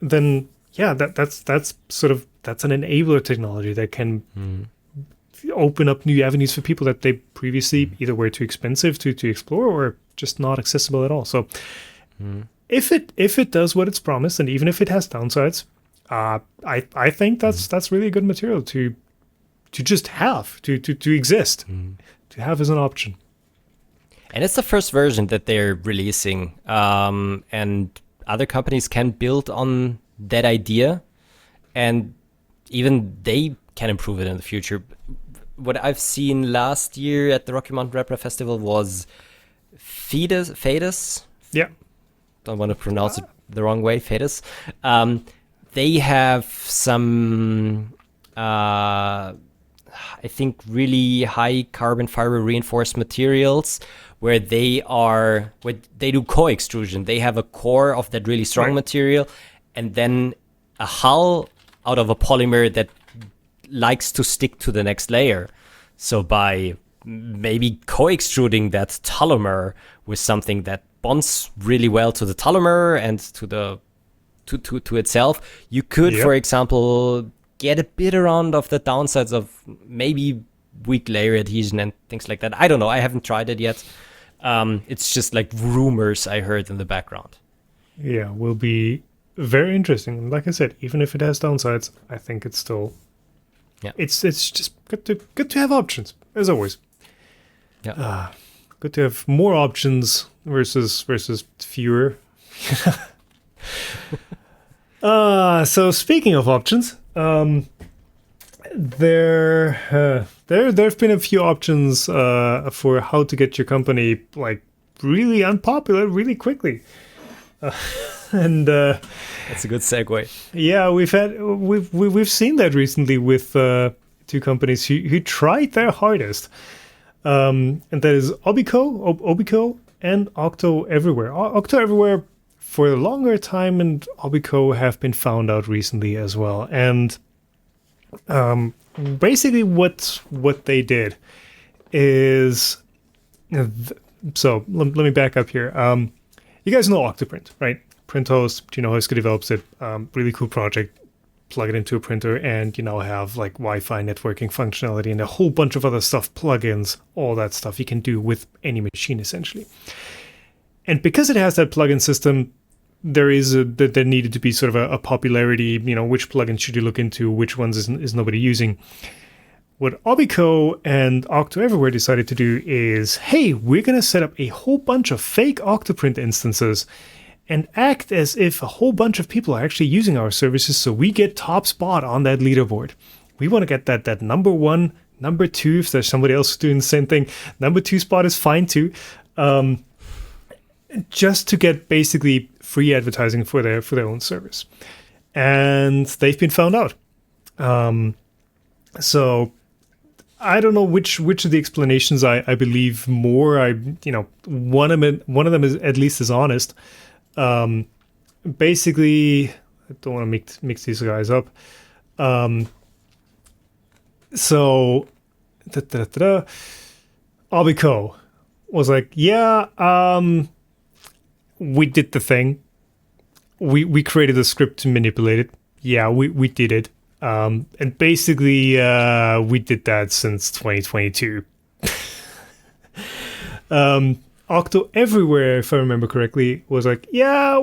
then that's an enabler technology that can open up new avenues for people that they previously either were too expensive to explore or just not accessible at all. So if it does what it's promised, and even if it has downsides, I think that's really a good material to just have, to exist, to have as an option. And it's the first version that they're releasing, and other companies can build on that idea, and even they can improve it in the future. What I've seen last year at the Rocky Mountain Rapper Festival was Fadus. Yeah. Don't want to pronounce it the wrong way, Fadus. They have some, I think, really high carbon fiber reinforced materials where they do co-extrusion. They have a core of that really strong material and then a hull out of a polymer that likes to stick to the next layer. So by maybe co-extruding that Tullomer with something that bonds really well to the Tullomer and to itself, you could, for example, get a bit around of the downsides of maybe weak layer adhesion and things like that. I don't know. I haven't tried it yet. It's just like rumors I heard in the background. Yeah, will be very interesting. Like I said, even if it has downsides, I think it's still... Yeah, it's just good to have options, as always. Yeah, good to have more options versus fewer. So speaking of options, there've been a few options for how to get your company like really unpopular really quickly. And That's a good segue. yeah, we've seen that recently with two companies who tried their hardest, and that is Obico and Octo Everywhere. Octo Everywhere for a longer time, and Obico have been found out recently as well. And basically, what they did is, so let me back up here. You guys know Octoprint, right? Print host, Huska develops it. Really cool project. Plug it into a printer, and you now have like Wi-Fi networking functionality and a whole bunch of other stuff, plugins, all that stuff you can do with any machine essentially. And because it has that plugin system, there needed to be sort of a popularity. Which plugins should you look into? Which ones is nobody using? What Obico and Octo Everywhere decided to do is, hey, we're going to set up a whole bunch of fake Octoprint instances and act as if a whole bunch of people are actually using our services, so we get top spot on that leaderboard. We want to get that number one, number two, if there's somebody else doing the same thing. Number two spot is fine too. Just to get basically free advertising for their own service. And they've been found out. So I don't know which of the explanations I believe more. One of them is at least is honest. Basically, I don't want to mix these guys up. So Obico was like, yeah, we did the thing. We created a script to manipulate it. Yeah, we did it. And basically, we did that since 2022. Octo Everywhere, if I remember correctly, was like, yeah,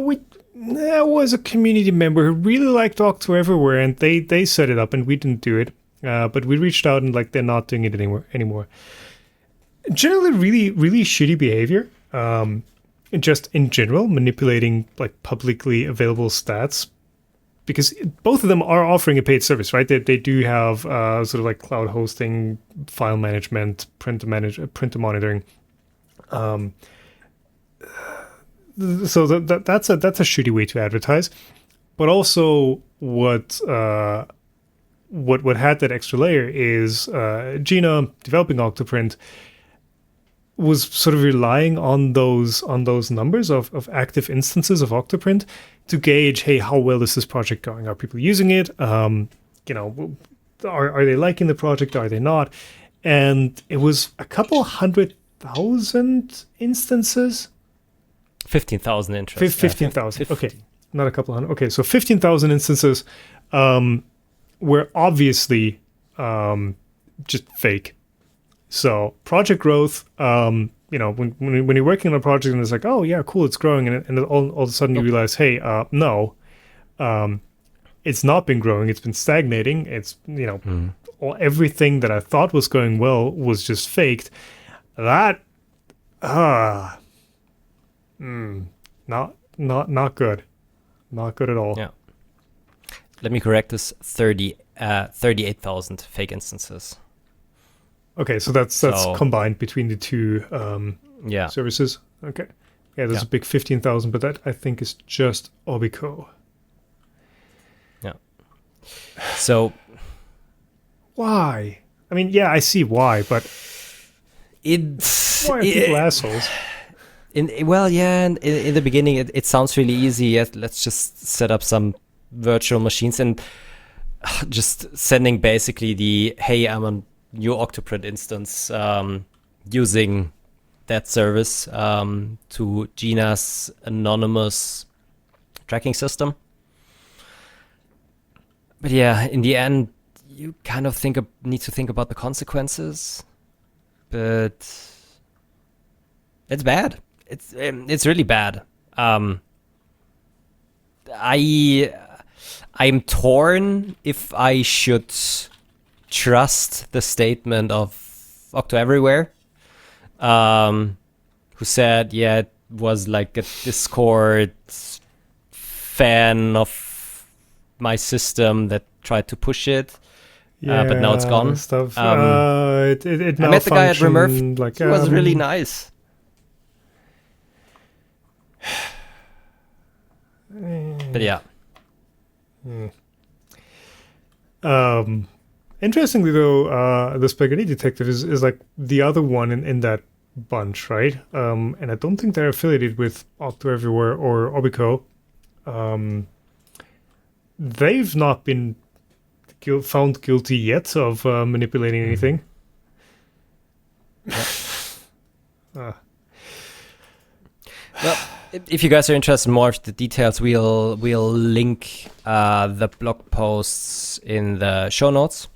there was a community member who really liked Octo Everywhere, and they set it up, and we didn't do it. But we reached out, and like they're not doing it anymore. Generally, really, really shitty behavior. Just in general, manipulating like publicly available stats, because both of them are offering a paid service, right? They do have sort of like cloud hosting, file management, printer monitoring. So that's a shitty way to advertise, but also what had that extra layer is Gina developing Octoprint was sort of relying on those numbers of active instances of Octoprint to gauge, hey, how well is this project going? Are people using it? Are they liking the project? Are they not? And it was a couple 100,000 instances. 15,000 interests. 15,000. Okay, not a couple hundred. Okay, so 15,000 instances were obviously just fake. So project growth, when you're working on a project and it's like, oh yeah, cool, it's growing, and all of a sudden you realize, hey, no, it's not been growing, it's been stagnating. It's everything that I thought was going well was just faked. That, not good, not good at all. Yeah. Let me correct this: 38,000 fake instances. Okay, so that's combined between the two services. Okay. Yeah, there's a big 15,000, but that I think is just Obico. Yeah. So why? I mean, yeah, I see why, but why are people assholes? In the beginning, it sounds really easy. Yes, let's just set up some virtual machines and just sending basically the, hey, I'm on new Octoprint instance using that service to Gina's anonymous tracking system. But yeah, in the end, you kind of need to think about the consequences. But it's bad. It's really bad. I'm torn if I should trust the statement of Octo Everywhere, who said, yeah, it was like a Discord fan of my system that tried to push it. But now it's gone. Stuff. It I met the guy at Remurf. Like, he was really nice. But yeah. Interestingly, though, the Spaghetti Detective is like the other one in that bunch, right? And I don't think they're affiliated with Octo Everywhere or Obico. They've not been found guilty yet of manipulating anything. Well, if you guys are interested in more of the details, we'll link the blog posts in the show notes.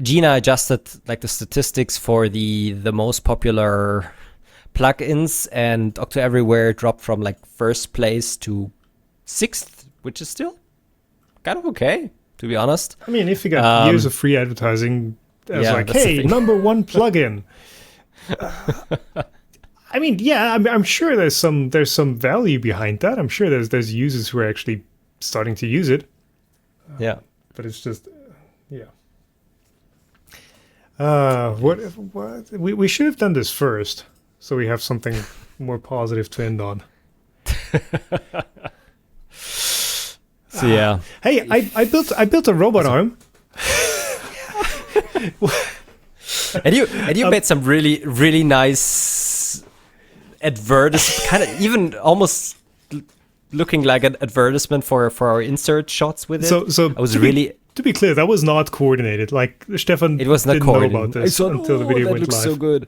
Gina adjusted like the statistics for the most popular plugins, and Octo Everywhere dropped from like first place to 6th, which is still kind of okay, to be honest. I mean, if you got years of free advertising, as like, hey, number one plugin. I mean, yeah, I'm sure there's some value behind that. I'm sure there's users who are actually starting to use it. Yeah, but it's just, yeah. What we should have done this first, so we have something more positive to end on. So yeah. Hey, I built a robot arm. And you made some really, really nice advertisement, kind of even almost looking like an advertisement for our insert shots with it. So I was to be clear, that was not coordinated. Like Stefan it was not didn't know about this until the video went live. So good.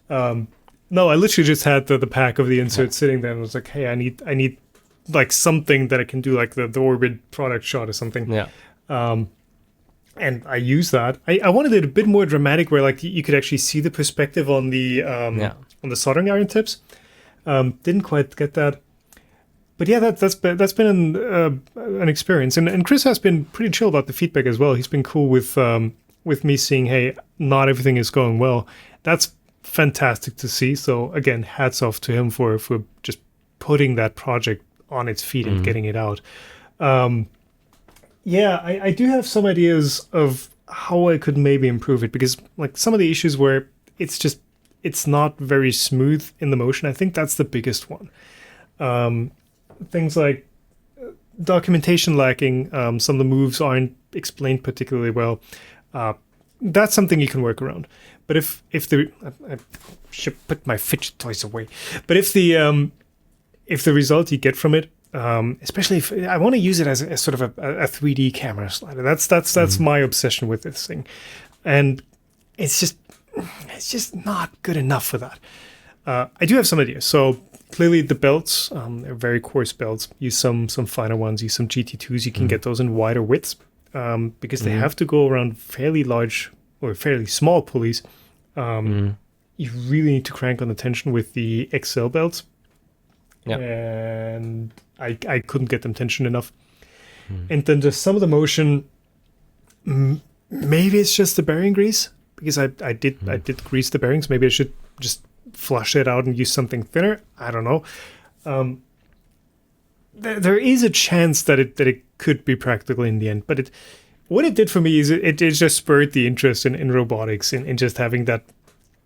No, I literally just had the pack of the insert sitting there and was like, hey, I need like something that I can do like the Orbit product shot or something. Yeah. And I used that. I wanted it a bit more dramatic, where like you could actually see the perspective on the soldering iron tips. Didn't quite get that, but yeah, that's been an experience. And Chris has been pretty chill about the feedback as well. He's been cool with me seeing, hey, not everything is going well. That's fantastic to see. So again, hats off to him for just putting that project on its feet and getting it out. Yeah, I do have some ideas of how I could maybe improve it, because like some of the issues where it's not very smooth in the motion. I think that's the biggest one. Things like documentation lacking. Some of the moves aren't explained particularly well. That's something you can work around. But I should put my fidget toys away. But if the result you get from it, especially if I want to use it as sort of a 3D camera slider. That's my obsession with this thing, and it's just not good enough for that. I do have some ideas. So clearly the belts, they're very coarse belts. Use some finer ones. Use some GT2s. You can get those in wider widths because they have to go around fairly large or fairly small pulleys. You really need to crank on the tension with the XL belts. Yeah. And I couldn't get them tensioned enough. And then just some of the motion, maybe it's just the bearing grease, because I did grease the bearings. Maybe I should just flush it out and use something thinner. I don't know. There is a chance that it could be practical in the end. But what it did for me is it just spurred the interest in robotics, in just having that,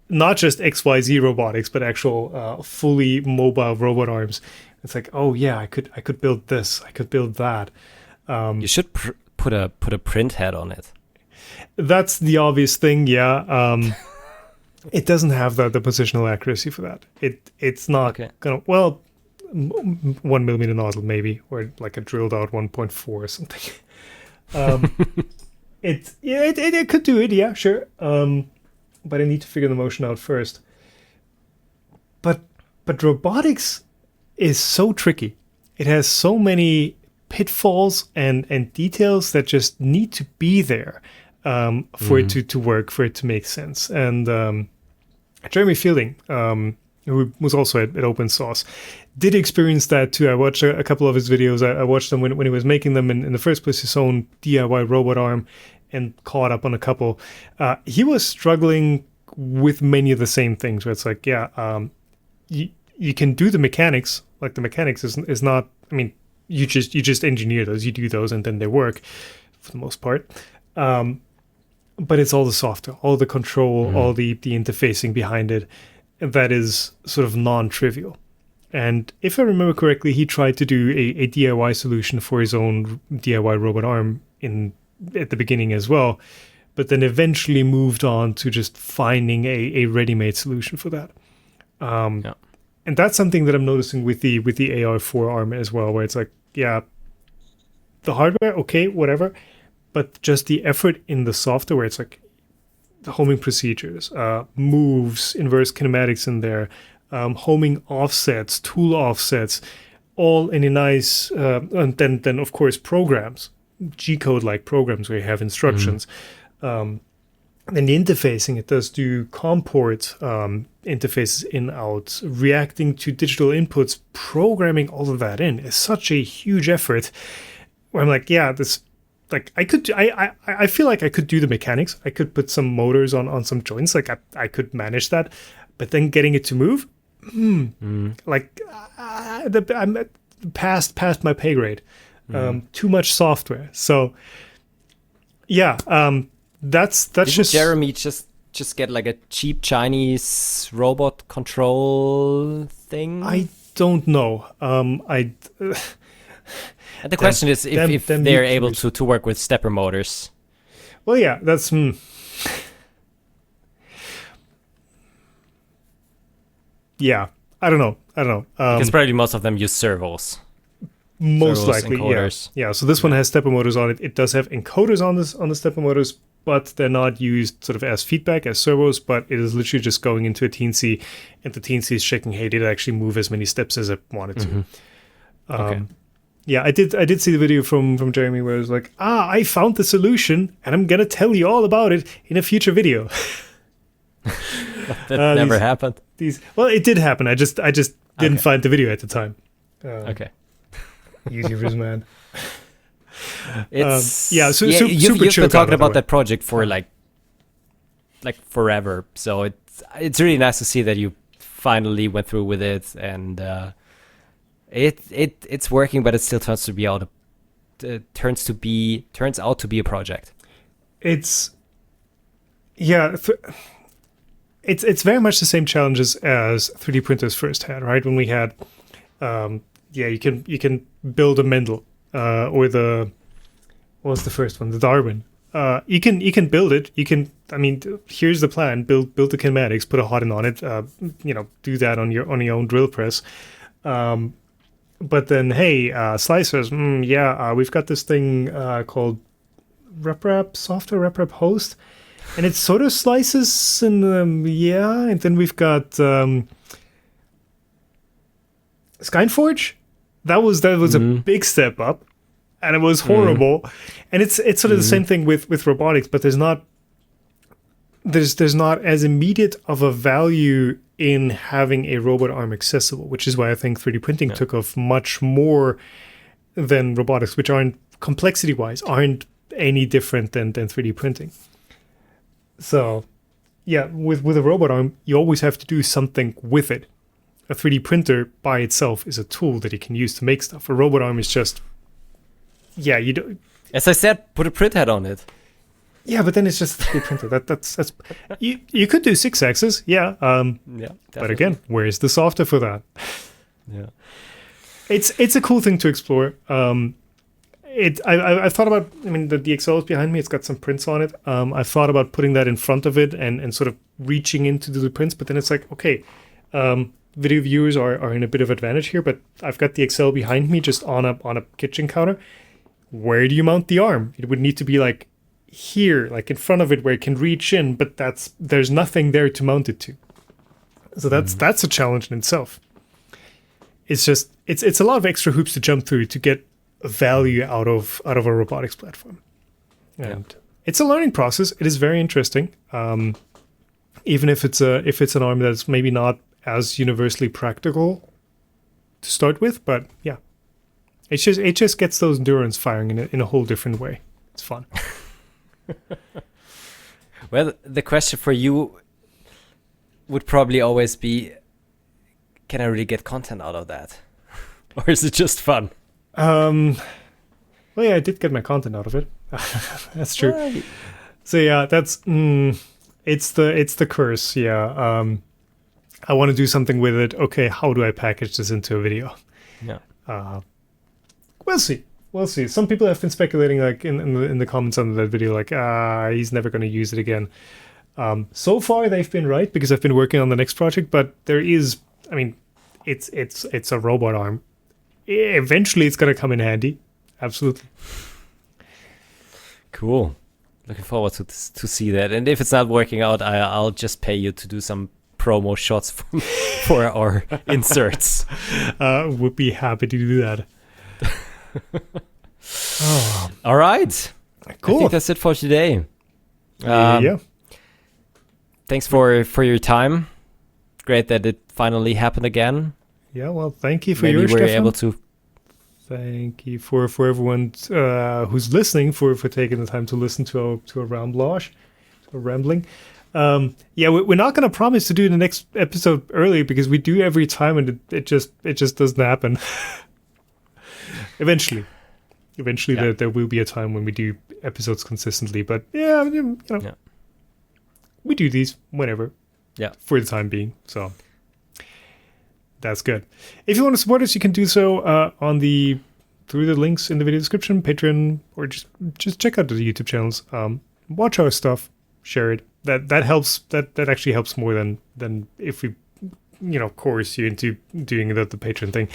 not just XYZ robotics, but actual fully mobile robot arms. It's like, oh yeah, I could build this, I could build that. You should put a print head on it. That's the obvious thing, yeah. It doesn't have the positional accuracy for that. It's not gonna. Well, 1 millimeter nozzle maybe, or like a drilled out 1.4 or something. It could do it, yeah, sure. But I need to figure the motion out first. But robotics is so tricky. It has so many pitfalls and details that just need to be there for it to work, for it to make sense. And Jeremy Fielding, who was also at OpenSauce, did experience that too. I watched a couple of his videos. I watched them when he was making them in the first place, his own DIY robot arm, and caught up on a couple. He was struggling with many of the same things, where it's like, you can do the mechanics Like the mechanics is not. I mean, you just engineer those, you do those, and then they work for the most part. But it's all the software, all the control, all the interfacing behind it that is sort of non-trivial. And if I remember correctly, he tried to do a DIY solution for his own DIY robot arm at the beginning as well, but then eventually moved on to just finding a ready-made solution for that. And that's something that I'm noticing with the AR4 arm as well, where it's like, yeah, the hardware, okay, whatever, but just the effort in the software, where it's like the homing procedures, moves, inverse kinematics in there, homing offsets, tool offsets, all in a nice, and then of course programs, G-code like programs where you have instructions. And the interfacing, it does do COM port interfaces in, out, reacting to digital inputs, programming all of that in is such a huge effort. Where I'm like, yeah, this, like I feel like I could do the mechanics. I could put some motors on some joints. Like I could manage that, but then getting it to move, like I'm past my pay grade. Too much software. So yeah, that's Didn't just Jeremy just get like a cheap Chinese robot control thing? I don't know. And the question is if they're able to work with stepper motors. Well, yeah, that's. Yeah, I don't know. Because probably most of them use servos. Most servos, likely, encoders. Yeah. So this one has stepper motors on it. It does have encoders on the stepper motors, but they're not used sort of as feedback, as servos, but it is literally just going into a TNC, and the TNC is checking, hey, did it actually move as many steps as it wanted to? Okay. Yeah, I did see the video from Jeremy where it was like, I found the solution, and I'm going to tell you all about it in a future video. That never happened. Well, it did happen. I just didn't find the video at the time. Okay. YouTubers, man. It's super you've chill been talking guy, about that project for like forever. So it's really nice to see that you finally went through with it, and it's working, but it still turns out to be a project. It's very much the same challenges as 3D printers first had, right? When we had you can build a Mendel or what was the first one? The Darwin. You can build it. Here's the plan. Build the kinematics, put a hot end on it. Do that on your own drill press. But then, hey, slicers. We've got this thing called software RepRap host, and it sort of slices, and and then we've got Skyforge. That was a big step up, and it was horrible. And it's sort of the same thing with robotics, but there's not as immediate of a value in having a robot arm accessible, which is why I think 3D printing took off much more than robotics, which aren't complexity-wise aren't any different than 3D printing. So, yeah, with a robot arm, you always have to do something with it. A 3D printer by itself is a tool that you can use to make stuff. A robot arm is just, you don't. As I said, put a print head on it. Yeah, but then it's just a 3D printer. That's you could do 6-axis, but again, where's the software for that? Yeah, it's a cool thing to explore. I've thought about. The DXL is behind me. It's got some prints on it. I've thought about putting that in front of it and sort of reaching in to do the prints. But then it's like, okay, video viewers are in a bit of advantage here. But I've got the XL behind me, just on a kitchen counter. Where do you mount the arm? It would need to be like here, like in front of it, where it can reach in. But there's nothing there to mount it to. So that's a challenge in itself. It's just it's a lot of extra hoops to jump through to get value out of a robotics platform, and it's a learning process. It is very interesting, even if it's an arm that's maybe not as universally practical to start with, but it just gets those endurance firing in a whole different way. It's fun. Well, the question for you would probably always be, can I really get content out of that? Or is it just fun? Well, yeah, I did get my content out of it. That's true. Right. So yeah, that's it's the curse. Yeah, I want to do something with it. Okay, how do I package this into a video? Yeah. We'll see. We'll see. Some people have been speculating, like in the comments on that video, like he's never going to use it again. So far, they've been right because I've been working on the next project. But there is, I mean, it's a robot arm. Eventually, it's going to come in handy. Absolutely. Cool. Looking forward to see that. And if it's not working out, I'll just pay you to do some promo shots for our inserts. Would be happy to do that. All right. Cool. I think that's it for today. Yeah. Thanks for your time. Great that it finally happened again. Yeah. Well, thank you for Maybe yours, we're Stefan. able to. Thank you for everyone who's listening for taking the time to listen to a ramblage, to a rambling. Yeah, we're not going to promise to do the next episode early because we do every time and it just doesn't happen. Eventually, Yeah. there will be a time when we do episodes consistently. But yeah, Yeah. we do these whenever. Yeah. For the time being. So that's good. If you want to support us, you can do so through the links in the video description, Patreon, or just check out the YouTube channels. Watch our stuff, share it. That helps. That actually helps more than if we coerce you into doing the Patreon thing.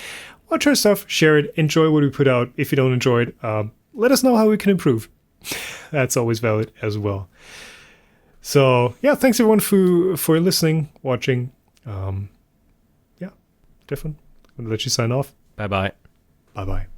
Watch our stuff, share it, enjoy what we put out. If you don't enjoy it, let us know how we can improve. That's always valid as well. So yeah, thanks everyone for listening, watching. Yeah, Stefan, I'm gonna let you sign off. Bye bye. Bye bye.